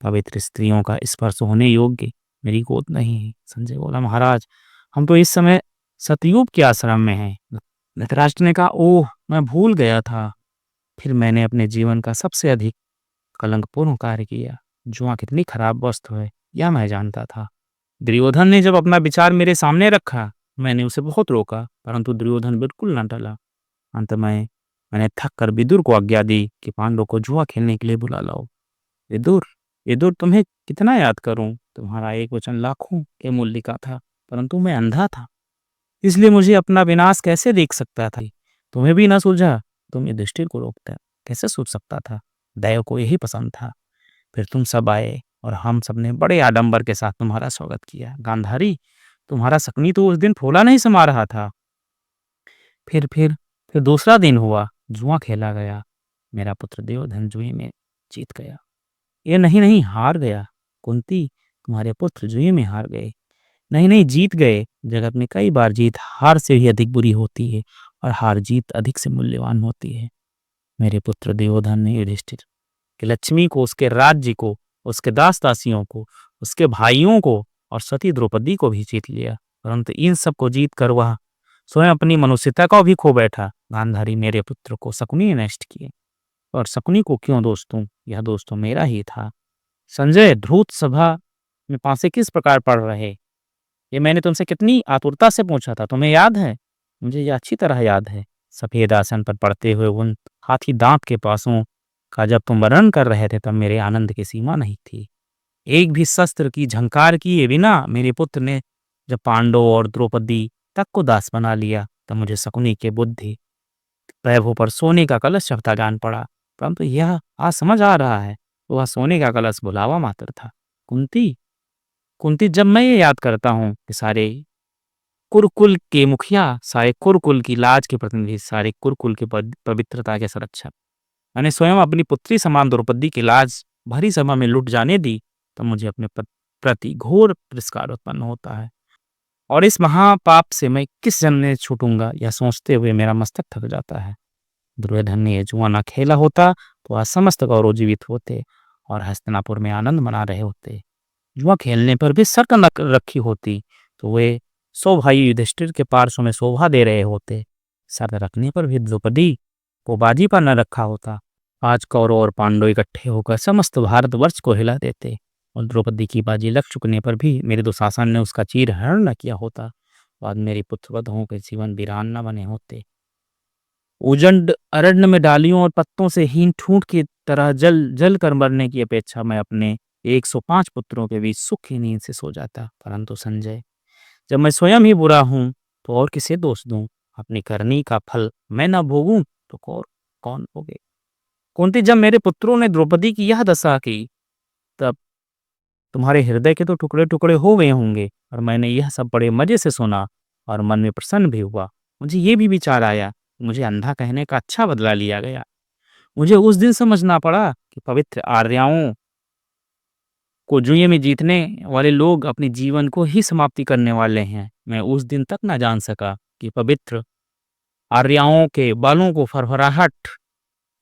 पवित्र स्त्रियों का स्पर्श होने योग्य मेरी गोद नहीं है। संजय बोला, महाराज हम तो इस समय सतयुग के आश्रम में हैं। धृतराष्ट्र ने कहा, ओह मैं भूल गया था। फिर मैंने अपने जीवन का सबसे अधिक कलंकपूर्ण कार्य किया। जुआ कितनी खराब वस्तु है यह मैं जानता था। दुर्योधन ने जब अपना विचार मेरे सामने रखा, मैंने उसे बहुत रोका, परंतु दुर्योधन बिल्कुल न टला। अंत में मैंने थक कर विदुर को आज्ञा दी कि पांडवों को जुआ खेलने के लिए बुला लाओ। विदुर, विदुर तुम्हें कितना याद करूं। तुम्हारा एक वचन लाखों के मूल्य का था, परंतु मैं अंधा था, इसलिए मुझे अपना विनाश कैसे देख सकता था। तुम्हें भी न सूझा, तुम युधिष्ठिर को रोकता, कैसे सूझ सकता था। दैव को यही पसंद था। फिर तुम सब आए और हम सबने बड़े आडंबर के साथ तुम्हारा स्वागत किया। गांधारी, तुम्हारा शकुनी तो उस दिन फूला नहीं समा रहा था। फिर दूसरा दिन हुआ, जुआ खेला गया। मेरा पुत्र दुर्योधन जुए में जीत गया। ये नहीं नहीं, हार गया। कुंती, तुम्हारे पुत्र जुए में हार गए। नहीं नहीं, जीत गए। जगत में कई बार जीत हार से भी अधिक बुरी होती है और हार जीत अधिक से मूल्यवान होती है। मेरे पुत्र दुर्योधन ने युधिष्ठिर कि लक्ष्मी को, उसके राज्य को, उसके दास दासियों को, उसके भाइयों को और सती द्रौपदी को भी जीत लिया, परंतु इन सब को जीत कर वह स्वयं अपनी मनुष्यता को भी खो बैठा। गांधारी, मेरे पुत्र को शकुनी ने नष्ट किए, और शकुनी को क्यों दोष दूं, यह दोष तो मेरा ही था। संजय, ध्रुत सभा में पासे किस प्रकार पढ़ रहे, ये मैंने तुमसे कितनी आतुरता से पूछा था, तुम्हें याद है। मुझे यह अच्छी तरह याद है। सफेद आसन पर पड़ते हुए उन हाथी दांत के पासों का जब तुम वर्णन कर रहे थे तब मेरे आनंद की सीमा नहीं थी। एक भी शस्त्र की झंकार किए बिना मेरे पुत्र ने जब पांडव और द्रौपदी तक को दास बना लिया तब मुझे शकुनी की बुद्धि प्रभु पर सोने का कलश चढ़ता जान पड़ा। परंतु यह आज समझ आ रहा है वह सोने का कलश भुलावा मात्र था। कुंती कुंती जब मैं ये याद करता हूँ कि सारे कुरुकुल के मुखिया, सारे कुरुकुल की लाज के प्रतिनिधि, सारे कुरुकुल की पवित्रता के संरक्षक, मैंने स्वयं अपनी पुत्री समान द्रौपदी की लाज भरी सभा में लुट जाने दी, तो मुझे अपने प्रति घोर तिरस्कार उत्पन्न होता है। और इस महापाप से मैं किस जन्म में छूटूंगा, यह सोचते हुए मेरा मस्तक थक जाता है। दुर्योधन ने ये जुआ ना खेला होता तो आज समस्त कौरव जीवित होते और हस्तिनापुर में आनंद मना रहे होते। जुआ खेलने पर भी शर्त न रखी होती तो वे 100 भाई युधिष्ठिर के पार्श्व में शोभा दे रहे होते। शर्त रखने पर भी द्रौपदी को बाजी पर न रखा होता। आज कौरव और पांडव इकट्ठे होकर समस्त भारतवर्ष को हिला देते और द्रौपदी की बाजी लग चुकने पर भी मेरे दुशासन ने उसका चीरहरण न किया होता। बाद मेरे पुत्रवधों के जीवन वीरान न बने होते। उजंड अरण्य में डालियों और पत्तों से हीन ठूंठ की तरह जल जल कर मरने की अपेक्षा मैं अपने 105 पुत्रों के बीच सुख की नींद से सो जाता। परंतु संजय, जब मैं स्वयं ही बुरा हूं तो और किसे दोष दूं? अपनी करनी का फल मैं न भोगूं तो कौन भोगे? कुंती, जब मेरे पुत्रों ने द्रौपदी की यह दशा की तब तुम्हारे हृदय के तो टुकड़े टुकड़े हो गए होंगे। और मैंने यह सब बड़े मजे से सुना और मन में प्रसन्न भी हुआ। मुझे ये भी विचार आया, मुझे अंधा कहने का अच्छा बदला लिया गया। मुझे उस दिन समझना पड़ा कि पवित्र आर्याओं को जुए में जीतने वाले लोग अपने जीवन को ही समाप्ति करने वाले हैं। मैं उस दिन तक न जान सका कि पवित्र आर्याओं के बालों को फरफराहट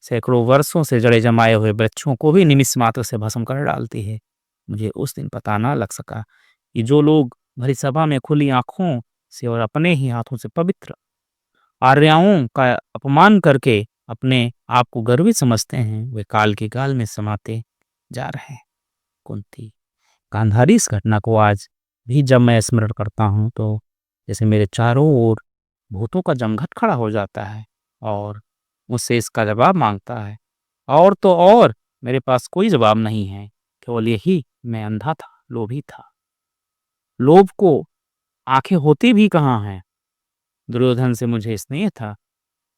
सैकड़ों वर्षों से जड़े जमाए हुए वृक्षों को भी निमिष मात्र से भस्म कर डालती है। मुझे उस दिन पता ना लग सका कि जो लोग भरी सभा में खुली आंखों से और अपने ही हाथों से पवित्र आर्याओं का अपमान करके अपने आप को गर्वित समझते हैं, वे काल के गाल में समाते जा रहे हैं। कुंती, गांधारी, इस घटना को आज भी जब मैं स्मरण करता हूँ तो जैसे मेरे चारों ओर भूतों का जमघट खड़ा हो जाता है और मुझसे इसका जवाब मांगता है। और तो और मेरे पास कोई जवाब नहीं है, केवल यही, मैं अंधा था, लोभी था। लोभ को आंखें होती भी कहाँ हैं। दुर्योधन से मुझे स्नेह था,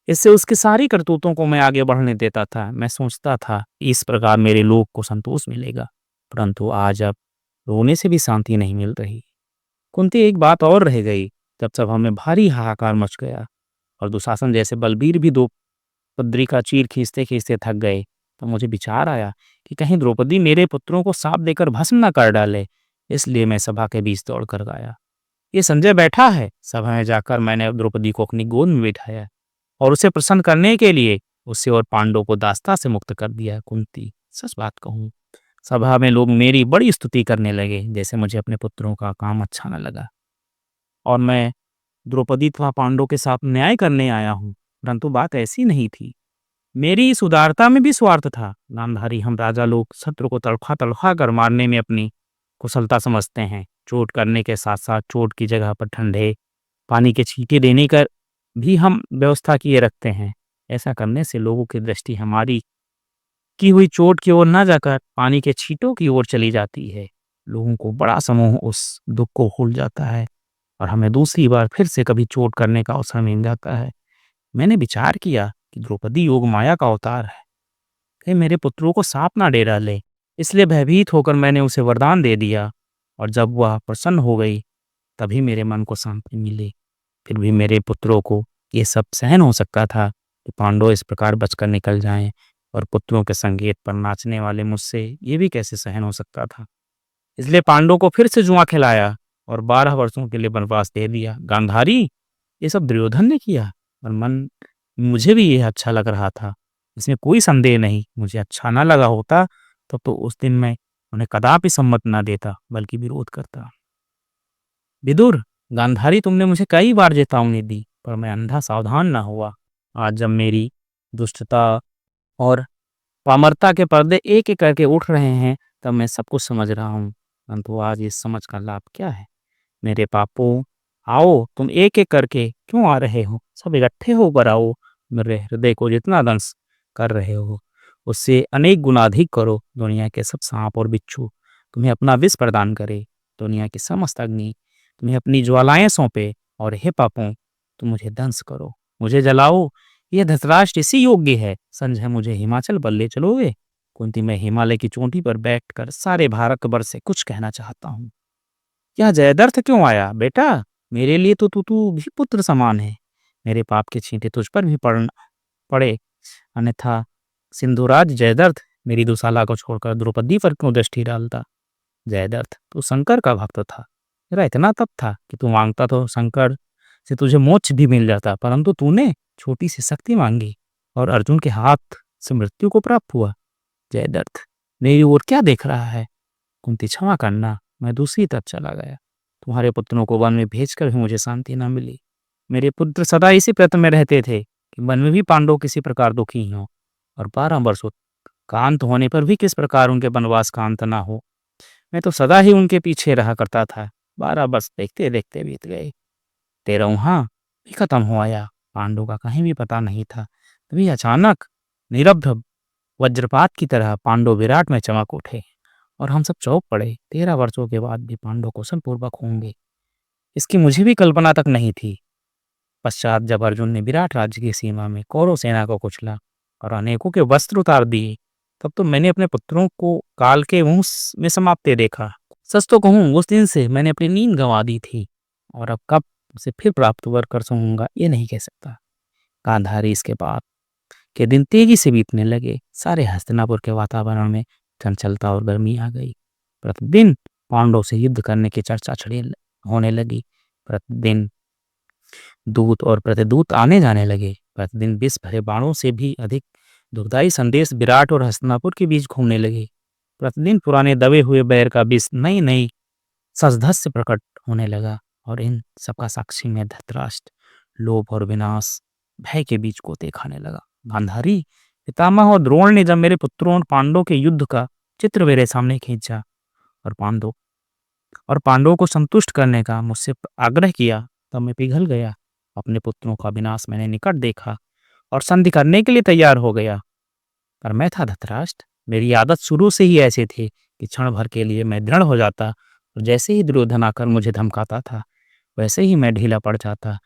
इससे उसकी सारी करतूतों को मैं आगे बढ़ने देता था। मैं सोचता था इस प्रकार मेरे लोग को संतोष मिलेगा, परंतु आज अब रोने से भी शांति नहीं मिल रही। कुंती, एक बात और रह गई। जब सभा में भारी हाहाकार मच गया और दुशासन जैसे बलबीर भी दो पद्री का चीर खींचते खींचते थक गए, तो मुझे विचार आया कि कहीं द्रौपदी मेरे पुत्रों को साप देकर भस्म न कर डाले। इसलिए मैं सभा के बीच दौड़ कर गया, ये संजय बैठा है। सभा में जाकर मैंने द्रौपदी को अपनी गोद में बिठाया और उसे प्रसन्न करने के लिए उसे और पांडव को दास्ता से मुक्त कर दिया। कुंती, सच बात कहूँ, सभा में लोग मेरी बड़ी स्तुति करने लगे, जैसे मुझे अपने पुत्रों का काम अच्छा न लगा और मैं द्रौपदी तथा पांडव के साथ न्याय करने आया हूँ। परंतु बात ऐसी नहीं थी। मेरी इस उदारता में भी स्वार्थ था। नामधारी हम राजा लोग शत्रु को तड़फा तड़फा कर मारने में अपनी कुशलता समझते हैं। चोट करने के साथ साथ चोट की जगह पर ठंडे पानी के छींटे देने का भी हम व्यवस्था किए रखते हैं। ऐसा करने से लोगों की दृष्टि हमारी की हुई चोट की ओर न जाकर पानी के छींटों की ओर चली जाती है। लोगों को बड़ा समूह उस दुख को भूल जाता है और हमें दूसरी बार फिर से कभी चोट करने का अवसर मिल जाता है। मैंने विचार किया कि द्रौपदी योग माया का अवतार है, कहीं मेरे पुत्रों को सांप ना डेरा ले। इसलिए भयभीत होकर मैंने उसे वरदान दे दिया और जब वह प्रसन्न हो गई तभी मेरे मन को शांति मिली। फिर भी मेरे पुत्रों को ये सब सहन हो सकता था कि पांडव इस प्रकार बचकर निकल जाएं, और पुत्रों के संगीत पर नाचने वाले मुझसे ये भी कैसे सहन हो सकता था। इसलिए पांडव को फिर से जुआ खिलाया और 12 वर्षों के लिए वनवास दे दिया। गांधारी, ये सब दुर्योधन ने किया और मन मुझे भी यह अच्छा लग रहा था, इसमें कोई संदेह नहीं। मुझे अच्छा ना लगा होता तब तो उस दिन मैं उन्हें कदापि सम्मत ना देता बल्कि विरोध करता। विदुर, गांधारी, तुमने मुझे कई बार चेतावनी दी पर मैं अंधा सावधान ना हुआ। आज जब मेरी दुष्टता और पामरता के पर्दे एक एक करके उठ रहे हैं तब मैं सब कुछ समझ रहा हूँ। परंतु आज इस समझ का लाभ क्या है? मेरे पापों, आओ तुम एक एक करके क्यों आ रहे हो? सब इकट्ठे होकर आओ। मेरे हृदय को जितना दंश कर रहे हो उससे अनेक गुना अधिक करो। दुनिया के सब सांप और बिच्छू तुम्हें अपना विष प्रदान करे। दुनिया की समस्त अग्नि तुम्हें अपनी ज्वालाएं सौंपे और हे पापों, तुम मुझे दंश करो, मुझे जलाओ। यह धृतराष्ट्र इसी योग्य है। संजय, मुझे हिमाचल पर ले चलोगे? कुंती, मैं हिमालय की चोटी पर बैठकर सारे भारतवर्ष से कुछ कहना चाहता हूँ। यह जयद्रथ क्यों आया बेटा? मेरे लिए तो तू भी पुत्र समान है। मेरे पाप के छींटे तुझ पर भी पड़े, अन्यथा सिंधुराज जयद्रथ मेरी दुशाला को छोड़कर द्रौपदी पर क्यों दृष्टि डालता? जयद्रथ, तू शंकर का भक्त था। तेरा इतना तप था कि तू मांगता तो शंकर से तुझे मोक्ष भी मिल जाता, परंतु तूने छोटी सी शक्ति मांगी और अर्जुन के हाथ से मृत्यु को प्राप्त हुआ। जयद्रथ, मेरी ओर क्या देख रहा है? कुंती, क्षमा करना, मैं दूसरी तरफ चला गया। तुम्हारे पुत्रों को वन में भेजकर भी मुझे शांति न मिली। मेरे पुत्र सदा इसी प्रयत्न में रहते थे कि वन में भी पांडव किसी प्रकार दुखी हों, और 12 वर्षों का अंत होने पर भी किस प्रकार उनके वनवास का अंत ना हो। मैं तो सदा ही उनके पीछे रहा करता था। 12 वर्ष देखते देखते बीत गए। 13वां भी खत्म हो आया। पांडव का कहीं भी पता नहीं था। तभी अचानक निरब्ध वज्रपात की तरह पांडव विराट में चमक उठे और हम सब चौंक पड़े। 13 वर्षों के बाद भी पांडव कुशल पूर्वक होंगे, इसकी मुझे भी कल्पना तक नहीं थी। पश्चात जब अर्जुन ने विराट राज्य की सीमा में कौरव सेना को कुचला और अनेकों के वस्त्र उतार दिए, तब तो मैंने अपने पुत्रों को काल के मुंह में समाप्ते देखा। सच तो कहूँ, उस दिन से मैंने अपनी नींद गंवा दी थी, और अब कब उसे फिर प्राप्त कर सकूंगा ये नहीं कह सकता। गांधारी, इसके बाद के दिन तेजी से बीतने लगे। सारे हस्तिनापुर के वातावरण में चंचलता और गर्मी आ गई। प्रतिदिन पांडव से युद्ध करने की चर्चा छड़ी होने लगी। प्रतिदिन दूत और प्रतिदूत आने जाने लगे। प्रतिदिन विष भरे बाणों से भी अधिक दुखदायी संदेश विराट और हस्तिनापुर के बीच घूमने लगे। प्रतिदिन पुराने दबे हुए बैर का विष नई नई सजधस प्रकट होने लगा, और इन सबका साक्षी में धृतराष्ट्र लोभ और विनाश भय के बीच गोते खाने लगा। गांधारी, पितामह और द्रोण ने जब मेरे पुत्रों और पांडवों के युद्ध का चित्र मेरे सामने खींचा और पांडवों को संतुष्ट करने का मुझसे आग्रह किया, तब मैं पिघल गया। अपने पुत्रों का विनाश मैंने निकट देखा और संधि करने के लिए तैयार हो गया। पर मैं था धृतराष्ट्र, मेरी आदत शुरू से ही ऐसी थी कि क्षण भर के लिए मैं दृढ़ हो जाता, और जैसे ही दुर्योधन आकर मुझे धमकाता था, वैसे ही मैं ढीला पड़ जाता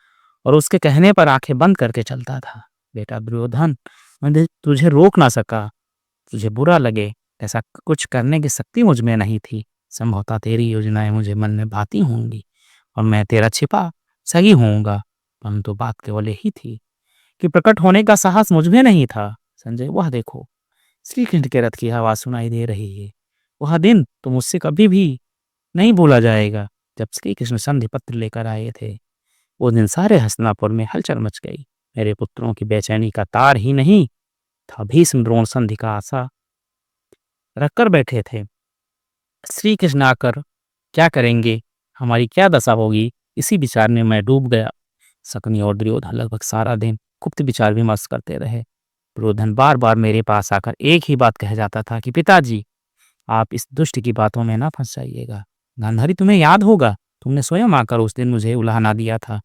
और उसके कहने पर आंखें बंद करके चलता था। बेटा दुर्योधन, मैं तुझे रोक ना सका। तुझे बुरा लगे ऐसा कुछ करने की शक्ति मुझ में नहीं थी। संभवतः तेरी योजनाएं मुझे मन में भाती होंगी और मैं तेरा छिपा सही होऊंगा, परंतु बात केवल यही थी कि प्रकट होने का साहस मुझ में नहीं था। संजय, वह देखो, श्री कृष्ण के रथ की आवाज सुनाई दे रही है। वह दिन तो मुझसे कभी भी नहीं भूला जाएगा, जब श्री कृष्ण संधि पत्र लेकर आए थे। उस दिन सारे हस्तिनापुर में हलचल मच गई। मेरे पुत्रों की बेचैनी का तार ही नहीं था। भीष्म द्रोण संधि का आशा रखकर बैठे थे। श्री कृष्ण आकर क्या करेंगे, हमारी क्या दशा होगी, इसी विचार में मैं डूब गया। शकुनी और दुर्योधन लगभग सारा दिन गुप्त विचार विमर्श करते रहे। दुर्योधन बार बार मेरे पास आकर एक ही बात कह जाता था कि पिताजी, आप इस दुष्ट की बातों में ना फंस जाइएगा। गांधारी, तुम्हें याद होगा, तुमने स्वयं आकर उस दिन मुझे उलाहना दिया था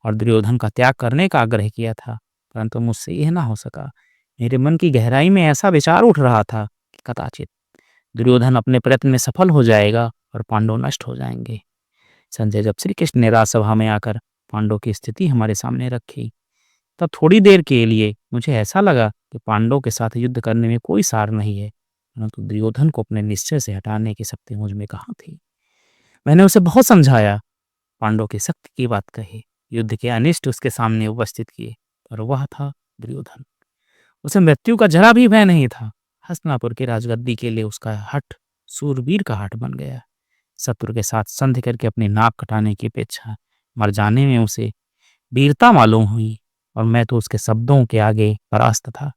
और दुर्योधन का त्याग करने का आग्रह किया था, परंतु मुझसे यह ना हो सका। मेरे मन की गहराई में ऐसा विचार उठ रहा था कि कदाचित दुर्योधन अपने प्रयत्न में सफल हो जाएगा और पांडव नष्ट हो जाएंगे। संजय, जब श्री कृष्ण ने राजसभा में आकर पांडव की स्थिति हमारे सामने रखी, तब थोड़ी देर के लिए मुझे ऐसा लगा कि पांडव के साथ युद्ध करने में कोई सार नहीं है, परंतु दुर्योधन को अपने निश्चय से हटाने की शक्ति मुझ में कहाँ थी। मैंने उसे बहुत समझाया, पांडव की शक्ति की बात कही, युद्ध के अनिष्ट उसके सामने उपस्थित किए, पर वह था दुर्योधन। उसे मृत्यु का जरा भी भय नहीं था। हस्तिनापुर की राजगद्दी के लिए उसका हठ सूरवीर का हठ बन गया। शत्रु के साथ संधि करके अपनी नाक कटाने की अपेक्षा मर जाने में उसे वीरता मालूम हुई, और मैं तो उसके शब्दों के आगे परास्त था।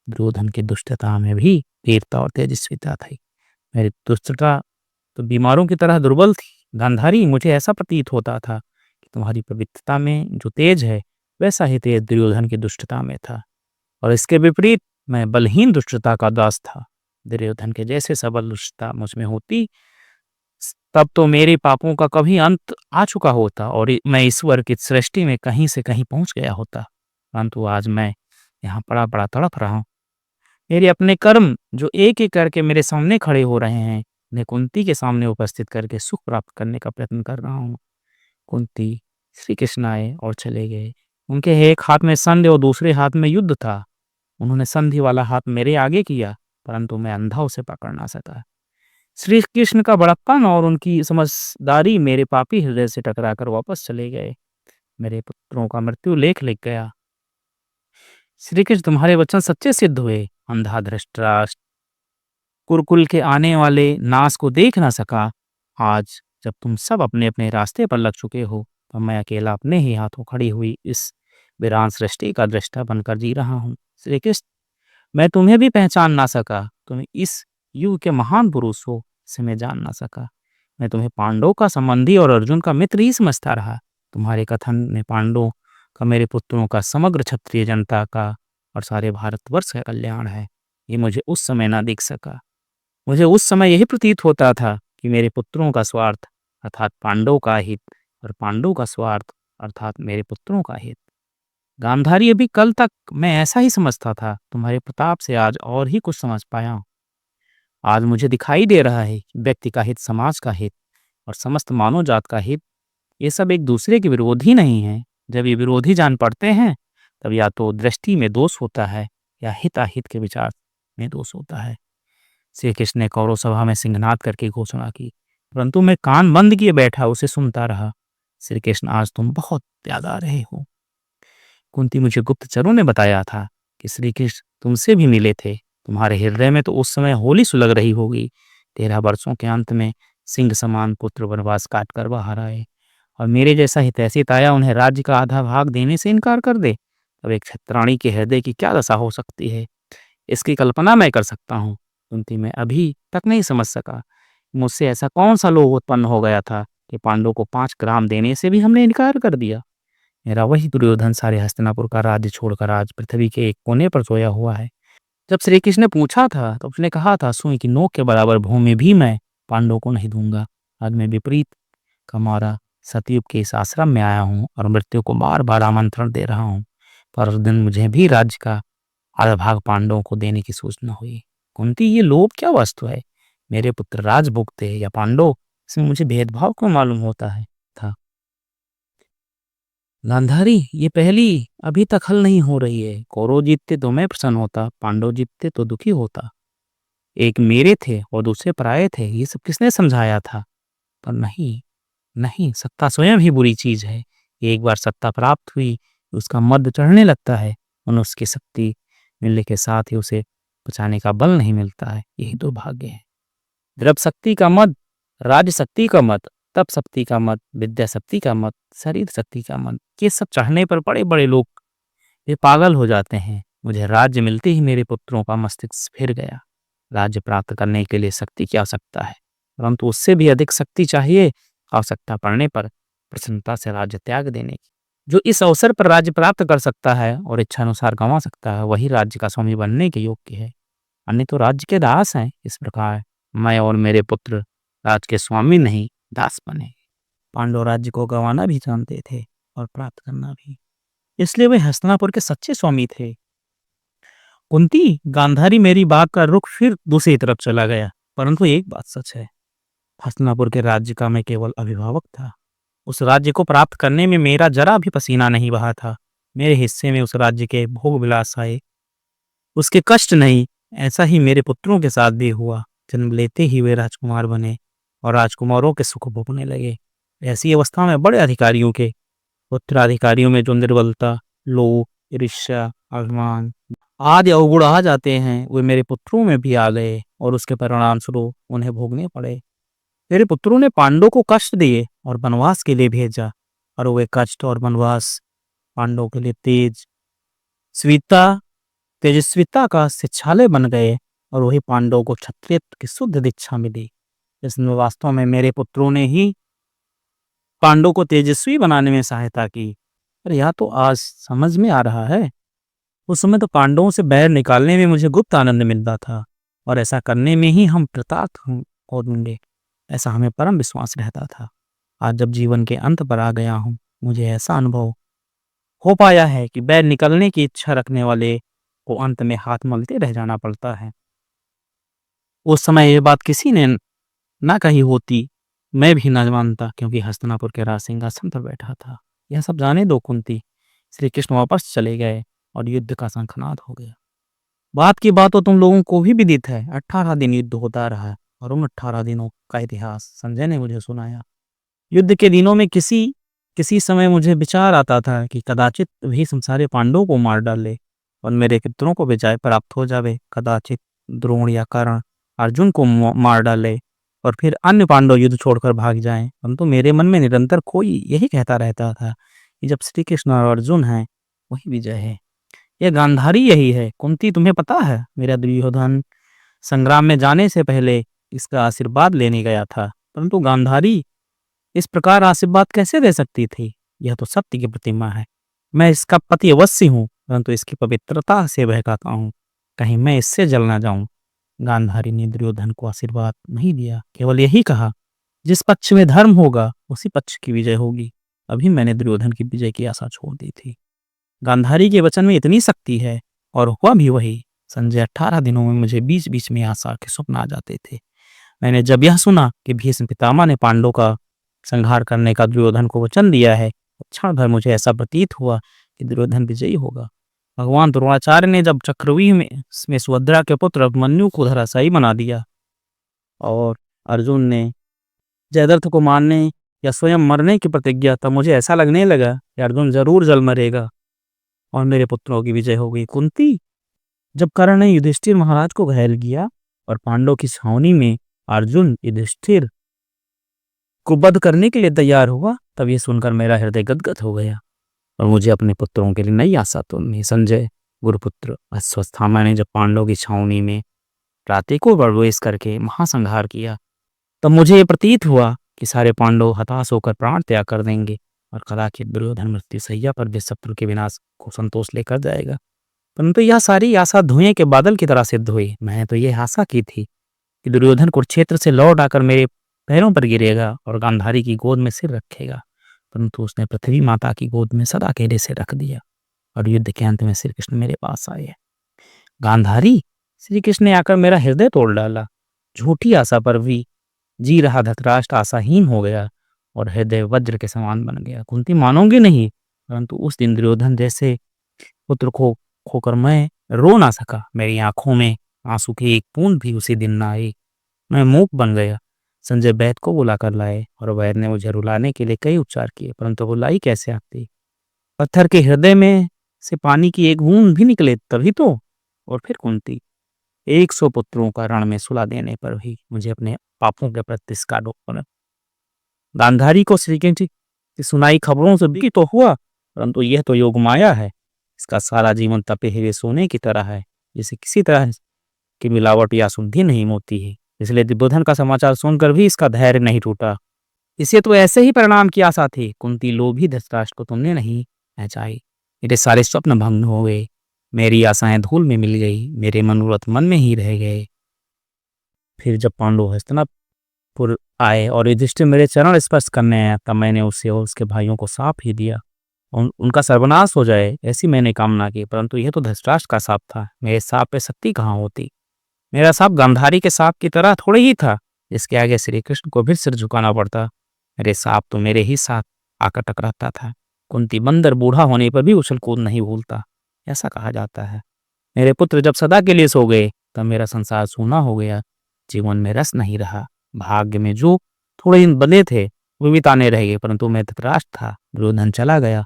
दुर्योधन की दुष्टता में भी वीरता और तेजस्विता थी। मेरी दुष्टता तो बीमारों की तरह दुर्बल थी। गांधारी, मुझे ऐसा प्रतीत होता था कि तुम्हारी पवित्रता में जो तेज है, वैसा ही तेज दुर्योधन की दुष्टता में था, और इसके विपरीत मैं बलहीन दुष्टता का दास था। दुर्योधन के जैसे सबल दुष्टता मुझ में होती, तब तो मेरे पापों का कभी अंत आ चुका होता और मैं ईश्वर की सृष्टि में कहीं से कहीं पहुंच गया होता। परंतु आज मैं यहाँ पड़ा पड़ा तड़प रहा हूँ। मेरे अपने कर्म जो एक एक करके मेरे सामने खड़े हो रहे हैं, उन्हें कुंती के सामने उपस्थित करके सुख प्राप्त करने का प्रयत्न कर रहा हूँ। कुंती, श्री कृष्ण आए और चले गए। उनके एक हाथ में संधि और दूसरे हाथ में युद्ध था। उन्होंने संधि वाला हाथ मेरे आगे किया, परंतु मैं अंधा उसे पकड़ ना सका। श्री कृष्ण का बड़प्पन और उनकी समझदारी मेरे पापी हृदय से टकराकर वापस चले गए। मेरे पुत्रों का मृत्यु लेख लिख गया। श्री कृष्ण, तुम्हारे वचन सच्चे सिद्ध हुए। अंधा धृतराष्ट्र कुरुकुल के आने वाले नाश को देख ना सका। आज जब तुम सब अपने अपने रास्ते पर लग चुके हो, तो मैं अकेला अपने ही हाथों खड़ी हुई इस वीरान सृष्टि का दृष्टा बनकर जी रहा हूँ। श्री कृष्ण, मैं तुम्हें भी पहचान ना सका। तुम इस युग के महान पुरुष हो, इसे मैं जान ना सका। मैं तुम्हें पांडवों का संबंधी और अर्जुन का मित्र ही समझता रहा। तुम्हारे कथन ने पांडवों का, मेरे पुत्रों का, समग्र क्षत्रिय जनता का और सारे भारतवर्ष का कल्याण है, ये मुझे उस समय ना दिख सका। मुझे उस समय यही प्रतीत होता था कि मेरे पुत्रों का स्वार्थ अर्थात पांडवों का हित, और पांडवों का स्वार्थ अर्थात मेरे पुत्रों का हित। गांधारी, अभी कल तक मैं ऐसा ही समझता था। तुम्हारे प्रताप से आज और ही कुछ समझ पाया हूं। आज मुझे दिखाई दे रहा है कि व्यक्ति का हित, समाज का हित और समस्त मानव जात का हित, ये सब एक दूसरे के विरोधी नहीं है। जब ये विरोधी जान पड़ते हैं, तब या तो दृष्टि में दोष होता है या हिताहित के विचार में दोष होता है। श्री कृष्ण ने कौरव सभा में सिंहनाद करके घोषणा की, परंतु मैं कान बंद किए बैठा उसे सुनता रहा। श्री कृष्ण, आज तुम बहुत याद आ रहे हो। कुंती, मुझे गुप्तचरों ने बताया था कि श्री कृष्ण तुमसे भी मिले थे। तुम्हारे हृदय में तो उस समय होली सुलग रही होगी। 13 वर्षों के अंत में सिंह समान पुत्र वनवास काट कर बाहर आए, और मेरे जैसा हितैषी ताया उन्हें राज्य का आधा भाग देने से इनकार कर दे, तब एक क्षत्राणी के हृदय की क्या दशा हो सकती है, इसकी कल्पना मैं कर सकता हूँ। कुंती, मैं अभी तक नहीं समझ सका मुझसे ऐसा कौन सा लोभ उत्पन्न हो गया था कि पांडवों को 5 ग्राम देने से भी हमने इनकार कर दिया। मेरा वही दुर्योधन सारे हस्तिनापुर का राज्य छोड़कर आज पृथ्वी के एक कोने पर सोया हुआ है। जब श्री कृष्ण ने पूछा था, तो उसने कहा था, सुई की नोक के बराबर भूमि भी मैं पांडवों को नहीं दूंगा। आज मैं विपरीत का मारा सतयुग के इस आश्रम में आया हूँ और मृत्यु को बार बार आमंत्रण दे रहा हूँ, पर उस दिन मुझे भी राज्य का आधा भाग पांडवों को देने की सूचना हुई। कुंती, ये लोभ क्या वस्तु है? मेरे पुत्र राज भुगते या पांडव, इसमें मुझे भेदभाव क्यों मालूम होता है था। गांधारी, ये पहली अभी तक हल नहीं हो रही है। कौरव जीतते तो मैं प्रसन्न होता, पांडव जीतते तो दुखी होता। एक मेरे थे और दूसरे पराये थे, ये सब किसने समझाया था? पर नहीं, नहीं, सत्ता स्वयं ही बुरी चीज है। एक बार सत्ता प्राप्त हुई, उसका मद चढ़ने लगता है, और उसकी शक्ति मिलने के साथ ही उसे बचाने का बल नहीं मिलता है। यही दुर्भाग्य है। द्रव्य शक्ति का मद, राज्य शक्ति का मद, तप शक्ति का मद, विद्या शक्ति का मद, शरीर शक्ति का मद, ये सब चढ़ने पर बड़े बड़े लोग ये पागल हो जाते हैं। मुझे राज्य मिलते ही मेरे पुत्रों का मस्तिष्क फिर गया। राज्य प्राप्त करने के लिए शक्ति की आवश्यकता है, परंतु उससे भी अधिक शक्ति चाहिए आवश्यकता पड़ने पर प्रसन्नता से राज्य त्याग देने की। जो इस अवसर पर राज्य प्राप्त कर सकता है और इच्छानुसार गंवा सकता है, वही राज्य का स्वामी बनने के योग्य है। अन्य तो राज्य के दास हैं। इस प्रकार मैं और मेरे पुत्र राज्य के स्वामी नहीं, दास बने। पांडव राज्य को गंवाना भी जानते थे और प्राप्त करना भी, इसलिए वे हस्तिनापुर के सच्चे स्वामी थे। कुंती, गांधारी मेरी बात का रुख फिर दूसरी तरफ चला गया। परंतु एक बात सच है, हस्तिनापुर के राज्य का मैं केवल अभिभावक था। उस राज्य को प्राप्त करने में मेरा जरा भी पसीना नहीं बहा था। मेरे हिस्से में उस राज्य के भोग विलास आए, उसके कष्ट नहीं। ऐसा ही मेरे पुत्रों के साथ भी हुआ। जन्म लेते ही वे राजकुमार बने और राजकुमारों के सुख भोगने लगे। ऐसी अवस्था में बड़े अधिकारियों के उत्तराधिकारियों में जो निर्बलता, लोभ, ईर्ष्या, अभिमान आदि अवगुण आ जाते हैं, वे मेरे पुत्रों में भी आ गए और उसके परिणाम स्वरूप उन्हें भोगने पड़े। मेरे पुत्रों ने पांडवों को कष्ट दिए और वनवास के लिए भेजा, और वे कष्ट और वनवास पांडवों के लिए तेजस्विता का शिक्षालय बन गए, और वही पांडवों को क्षत्रियत्व की शुद्ध दीक्षा मिली। इसमें वास्तव में मेरे पुत्रों ने ही पांडवों को तेजस्वी बनाने में सहायता की। पर यह तो आज समझ में आ रहा है। उस समय तो पांडवों से बैर निकालने में मुझे गुप्त आनंद मिलता था, और ऐसा करने में ही हम कृतार्थ होंगे, ऐसा हमें परम विश्वास रहता था। आज जब जीवन के अंत पर आ गया हूँ, मुझे ऐसा अनुभव हो पाया है कि बैर निकलने की इच्छा रखने वाले को अंत में हाथ मलते रह जाना पड़ता है। उस समय ये बात किसी ने ना कही होती, मैं भी न मानता, क्योंकि हस्तिनापुर के राज सिंहासन पर बैठा था। यह सब जाने दो कुंती। श्री कृष्ण वापस चले गए और युद्ध का शंखनाद हो गया। बात की बात तो तुम लोगों को भी विदित है, 18 दिन युद्ध होता रहा और उन 18 दिनों का इतिहास संजय ने मुझे सुनाया। युद्ध के दिनों में किसी किसी समय मुझे विचार आता था कि कदाचित भीष्म सारे पांडवों को मार डाले और मेरे पुत्रों को विजय प्राप्त हो जावे। कदाचित द्रोण या कर्ण अर्जुन को मार डाले और फिर अन्य पांडव युद्ध छोड़कर भाग जाएं। परंतु मेरे मन में निरंतर कोई यही कहता रहता था कि जब श्री कृष्ण और अर्जुन हैं वही विजय है। यह गांधारी यही है। कुंती, तुम्हें पता है मेरा दुर्योधन संग्राम में जाने से पहले इसका आशीर्वाद लेने गया था, परंतु गांधारी इस प्रकार आशीर्वाद कैसे दे सकती थी? यह तो सत्य की प्रतिमा है। मैं इसका पति अवश्य हूँ, परंतु इसकी पवित्रता से बहकाता हूँ, कहीं मैं इससे जल ना जाऊं। गांधारी ने दुर्योधन को आशीर्वाद नहीं दिया, केवल यही कहा, जिस पक्ष में धर्म होगा उसी पक्ष की विजय होगी। अभी मैंने दुर्योधन की विजय की आशा छोड़ दी थी। गांधारी के वचन में इतनी शक्ति है, और हुआ भी वही। संजय, 18 दिनों में मुझे बीच बीच में आशा के स्वप्न आ जाते थे। मैंने जब यह सुना कि भीष्म पितामह ने पांडवों का संहार करने का दुर्योधन को वचन दिया है, क्षण भर मुझे ऐसा प्रतीत हुआ कि दुर्योधन विजयी होगा। भगवान द्रोणाचार्य ने जब चक्रव्यूह में सुभद्रा के पुत्र अभिमन्यु को धराशायी बना दिया और अर्जुन ने जयद्रथ को मारने या स्वयं मरने की प्रतिज्ञा, तब मुझे ऐसा लगने लगा कि अर्जुन जरूर जल मरेगा और मेरे पुत्रों की विजय हो गई। कुंती, जब कर्ण ने युधिष्ठिर महाराज को घायल किया और पांडवों की छावनी में अर्जुन युधिष्ठिर को वध करने के लिए तैयार हुआ, तब ये सुनकर मेरा हृदय गदगद हो गया और मुझे अपने पुत्रों के लिए नई आशा तो नहीं। संजय, गुरुपुत्र अश्वत्थामा ने जब पांडवों की छावनी में राति को प्रवेश करके महासंहार किया, तब मुझे ये प्रतीत हुआ कि सारे पांडव हताश होकर प्राण त्याग कर देंगे और कदाचित दुर्योधन मृत्यु सैया पर भी शत्रु के विनाश को संतोष लेकर जाएगा। परंतु यह सारी आशा धुएं के बादल की तरह सिद्ध हुई। मैंने तो यह आशा की थी कि दुर्योधन कुरुक्षेत्र से लौट आकर मेरे पैरों पर गिरेगा और गांधारी की गोद में सिर रखेगा, परंतु उसने पृथ्वी माता की गोद में सदा अकेले से रख दिया और युद्ध के अंत में श्री कृष्ण मेरे पास आए। गांधारी, श्री कृष्ण ने आकर मेरा हृदय तोड़ डाला। झूठी आशा पर भी जी रहा धृतराष्ट्र आशाहीन हो गया और हृदय वज्र के समान बन गया। कुंती, मानोगे नहीं, परंतु उस दिन दुर्योधन जैसे पुत्र को खोकर मैं रो ना सका। मेरी आंखों में आंसू की एक बूंद भी उसी दिन ना आई। मैं मूक बन गया। संजय वैद्य को बुला कर लाए और वैद्य ने मुझे रुलाने के लिए कई उपचार किए, परंतु रुलाई कैसे आती? पत्थर के हृदय में से पानी की एक बूंद भी निकले तभी तो। और फिर कुंती, 100 पुत्रों का रण में सुला देने पर भी मुझे अपने पापों के प्रति इसका डोप। गांधारी को श्री कृष्ण की सुनाई खबरों से भी तो हुआ, परंतु यह तो योग माया है। इसका सारा जीवन तपे हुए सोने की तरह है, जिसे किसी तरह की मिलावट या शुद्धि नहीं होती है। इसलिए दुर्योधन का समाचार सुनकर भी इसका धैर्य नहीं टूटा। इसे तो ऐसे ही परिणाम की आशा थी। कुंती, लोभी धृतराष्ट्र को तुमने नहीं पहचाई। मेरे सारे स्वप्न भंग हो गए, मेरी आशाएं धूल में मिल गई, मेरे मनोरथ मन में ही रह गए। फिर जब पांडव हस्तिनापुर आए और युधिष्ठिर मेरे चरण स्पर्श करने आया, तब मैंने उससे और उसके भाइयों को साप ही दिया और उनका सर्वनाश हो जाए, ऐसी मैंने कामना की। परंतु यह तो धृतराष्ट्र का साप था, मेरे साप पे शक्ति कहाँ होती? मेरा साप गांधारी के साप की तरह थोड़े ही था, जिसके आगे श्री कृष्ण को भी सिर झुकाना पड़ता। मेरे साप तो मेरे ही साथ आकर टकराता था। कुंती, बंदर बूढ़ा होने पर भी उछल कूद नहीं भूलता, ऐसा कहा जाता है। मेरे पुत्र जब सदा के लिए सो गए, तब मेरा संसार सूना हो गया। जीवन में रस नहीं रहा। भाग्य में जो थोड़े दिन बंधे थे वो भी ताने रह गए, परंतु मैं धृतराष्ट्र था। दुर्योधन चला गया,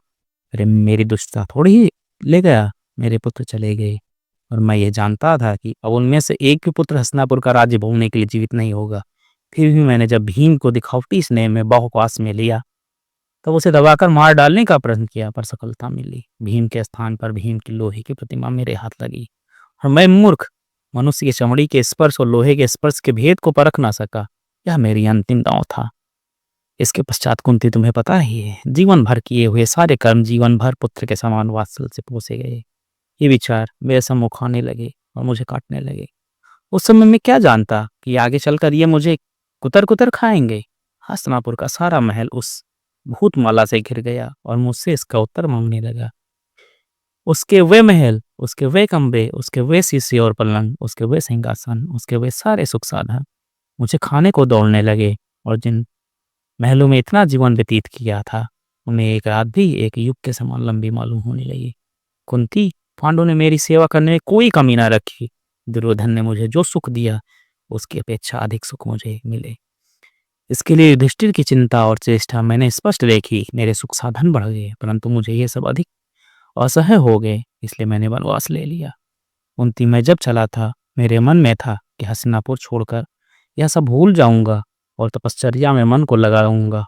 अरे मेरी दुष्टता थोड़ी ही ले गया। मेरे पुत्र चले गए और मैं ये जानता था कि अब उनमें से एक भी पुत्र हस्तिनापुर का राज्य भोगने के लिए जीवित नहीं होगा। फिर भी मैंने जब भीम को दिखावटी स्नेह में बहुपास में लिया, तब उसे दबाकर मार डालने का प्रयत्न किया, पर सफलता मिली। भीम के स्थान पर भीम की लोहे की प्रतिमा मेरे हाथ लगी और मैं मूर्ख मनुष्य की चमड़ी के स्पर्श और लोहे के स्पर्श के भेद को परख ना सका। यह मेरी अंतिम दांव था। इसके पश्चात कुंती, तुम्हें पता ही है, जीवन भर किए हुए सारे कर्म जीवन भर पुत्र के समान वात्सल्य से पोसे गए। ये विचार मेरे सम्मुख आने लगे और मुझे काटने लगे। उस समय मैं क्या जानता कि आगे चलकर ये मुझे कुतर कुतर खाएंगे। हस्तिनापुर का सारा महल उस भूतमाला से घिर गया और मुझसे इसका उत्तर मांगने लगा। उसके वे महल, उसके वे कमरे, उसके वे शीशे और पलंग, उसके वे सिंहासन, उसके वे सारे सुख साधन मुझे खाने को दौड़ने लगे और जिन महलों में इतना जीवन व्यतीत किया था, उन्हें एक रात भी एक युग के समान लंबी मालूम होने लगी। कुंती, पांडु ने मेरी सेवा करने में कोई कमी ना रखी। दुर्योधन ने मुझे जो सुख दिया, उसकी अपेक्षा अधिक सुख मुझे मिले। इसके लिए युधिष्ठिर की चिंता और चेष्टा मैंने स्पष्ट देखी। मेरे सुख साधन बढ़ गए, परंतु मुझे ये सब अधिक असह्य हो गए, इसलिए मैंने वनवास ले लिया। कुंती, मैं जब चला था, मेरे मन में था कि हस्तिनापुर छोड़कर यह सब भूल जाऊंगा और तपश्चर्या में मन को लगाऊंगा,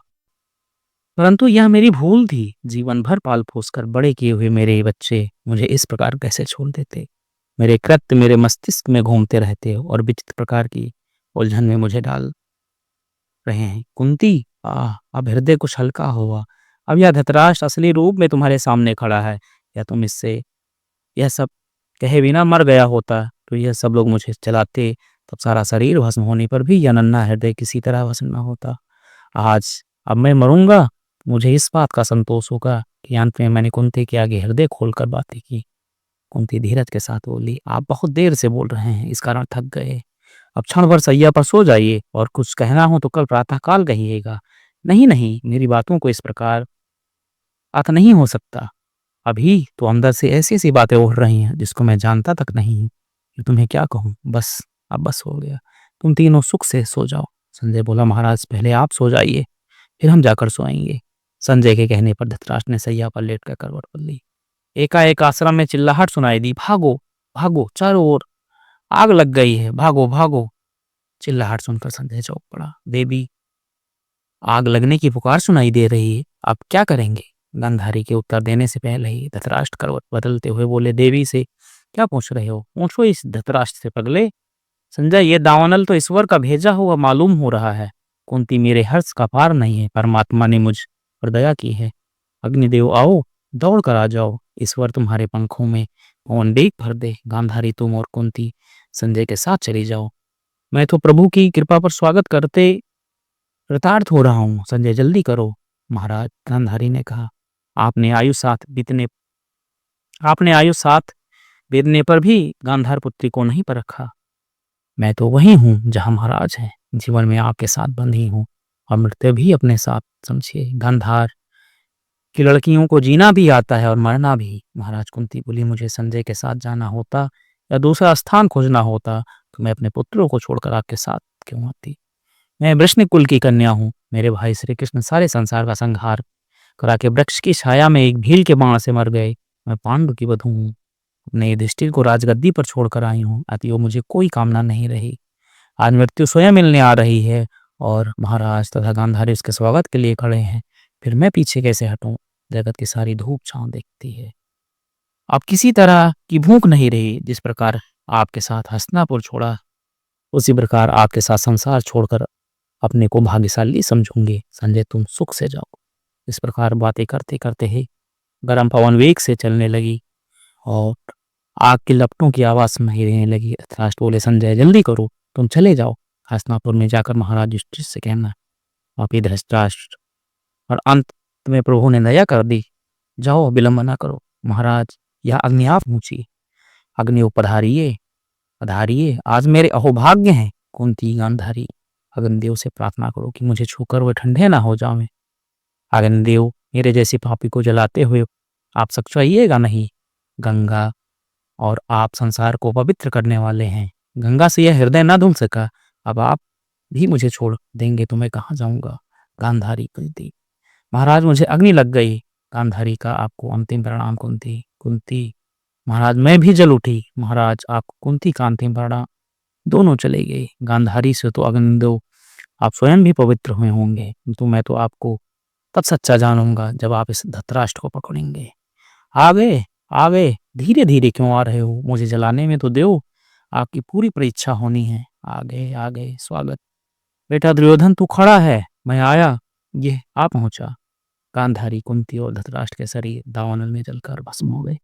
परंतु यह मेरी भूल थी। जीवन भर पाल पोस कर बड़े किए हुए मेरे ये बच्चे मुझे इस प्रकार कैसे छोड़ देते। मेरे कृत्य मेरे मस्तिष्क में घूमते रहते और विचित्र प्रकार की उलझन में मुझे डाल रहे हैं। कुंती, अब हृदय कुछ हल्का हुआ। अब यह धृतराष्ट्र असली रूप में तुम्हारे सामने खड़ा है। या तुम इससे यह सब कहे बिना मर गया होता तो यह सब लोग मुझे चलाते, तब सारा शरीर भस्म होने पर भी यह नन्हा हृदय किसी तरह भस्म न होता। आज अब मैं मरूंगा, मुझे इस बात का संतोष होगा कि अंत में मैंने कुंती के आगे हृदय खोलकर बातें की। कुंती धीरज के साथ बोली, आप बहुत देर से बोल रहे हैं, इस कारण थक गए। अब क्षण भर सैया पर सो जाइए और कुछ कहना हो तो कल प्रातःकाल कहिएगा। नहीं नहीं, मेरी बातों को इस प्रकार अर्थ नहीं हो सकता। अभी तो अंदर से ऐसी ऐसी बातें उड़ रही हैं जिसको मैं जानता तक नहीं हूँ कि तुम्हें क्या कहूँ। बस, अब बस हो गया, तुम तीनों सुख से सो जाओ। संजय बोला, महाराज पहले आप सो जाइए, फिर हम जाकर सोएंगे। संजय के कहने पर धृतराष्ट्र ने सैया पर लेटकर करवट बदली। एकाएक आश्रम में चिल्लाहट सुनाई दी, भागो भागो, चारों ओर आग लग गई है, भागो भागो। चिल्लाहट सुनकर संजय चौंक पड़ा। देवी, आग लगने की पुकार सुनाई दे रही है, आप क्या करेंगे? गांधारी के उत्तर देने से पहले ही धृतराष्ट्र करवट बदलते हुए बोले, देवी से क्या पूछ रहे हो? पूछो इस धृतराष्ट्र से, पगले। संजय, ये दावानल तो ईश्वर का भेजा हुआ मालूम हो रहा है। कुंती, मेरे हर्ष का पार नहीं है, परमात्मा ने मुझ पर दया की है। अग्निदेव आओ, दौड़ कर आ जाओ, ईश्वर तुम्हारे पंखों में पवन डेग भर दे। गांधारी, तुम और कुंती संजय के साथ चली जाओ, मैं तो प्रभु की कृपा पर स्वागत करते कृतार्थ हो रहा हूँ। संजय, जल्दी करो। महाराज, गांधारी ने कहा, आपने आयु साथ बीतने आपने आयु साथ बीतने पर भी गांधार पुत्री को नहीं परखा। मैं तो वही हूँ जहाँ महाराज है, जीवन में आपके साथ बंधी हूँ और मृत्यु भी अपने साथ समझिए। गांधार की लड़कियों को जीना भी आता है और मरना भी। महाराज, कुंती बोली, मुझे संजय के साथ जाना होता या दूसरा स्थान खोजना होता तो मैं अपने पुत्रों को छोड़कर आपके साथ क्यों आती। मैं वृष्णि कुल की कन्या हूँ। मेरे भाई श्री कृष्ण सारे संसार का संहार करा के वृक्ष की छाया में एक भील के बाण से मर गए। मैं पांडु की वधू हूँ, अपने युधिष्ठिर को राजगद्दी पर छोड़कर आई हूँ, अतएव मुझे कोई कामना नहीं रही। आज मृत्यु स्वयं मिलने आ रही है और महाराज तथा गांधारी उसके स्वागत के लिए खड़े हैं, फिर मैं पीछे कैसे हटूं? जगत की सारी धूप छांव देखती है। अब किसी तरह की भूख नहीं रही। जिस प्रकार आपके साथ हस्तिनापुर छोड़ा, उसी प्रकार आपके साथ संसार छोड़कर अपने को भाग्यशाली समझूंगी। संजय, तुम सुख से जाओ। इस प्रकार बातें करते करते ही गर्म पवन वेग से चलने लगी और आग की लपटों की आवाज सुनाई देने लगी। धृतराष्ट्र बोले, संजय जल्दी करो, तुम चले जाओ। हस्तिनापुर में जाकर महाराज युधिष्ठिर से कहना, आप ही धृतराष्ट्र। और अंत में प्रभु ने दया कर दी, जाओ, विलंब न करो। महाराज, यह अग्नि आप ऊंची, अग्नि पधारिये पधारिये, आज मेरे अहोभाग्य हैं। कुंती, गांधारी, अग्निदेव से प्रार्थना करो कि मुझे छूकर वे ठंडे ना हो जाएं। अग्निदेव, मेरे जैसे पापी को जलाते हुए आप सचवाइएगा नहीं। गंगा और आप संसार को पवित्र करने वाले हैं, गंगा से यह हृदय ना धुल सका, अब आप भी मुझे छोड़ देंगे तो मैं कहाँ जाऊंगा। गांधारी, कुंती, महाराज मुझे अग्नि लग गई। गांधारी का आपको अंतिम प्रणाम। कुंती, कुंती, महाराज मैं भी जल उठी। महाराज, आपको कुंती का अंतिम प्रणाम। दोनों चले गए। गांधारी से तो अग्निदेव आप स्वयं भी पवित्र हुए होंगे, किंतु मैं तो आपको तब सच्चा जानूंगा जब आप इस धृतराष्ट्र को पकड़ेंगे। आ गए, आ गए, धीरे धीरे क्यों आ रहे हो? मुझे जलाने में तो दो, आपकी पूरी परीक्षा होनी है। आ गए, स्वागत। बेटा दुर्योधन, तू खड़ा है, मैं आया, ये आ पहुंचा। गांधारी, कुंती और धृतराष्ट्र के शरीर दावानल में जलकर भस्म हो गए।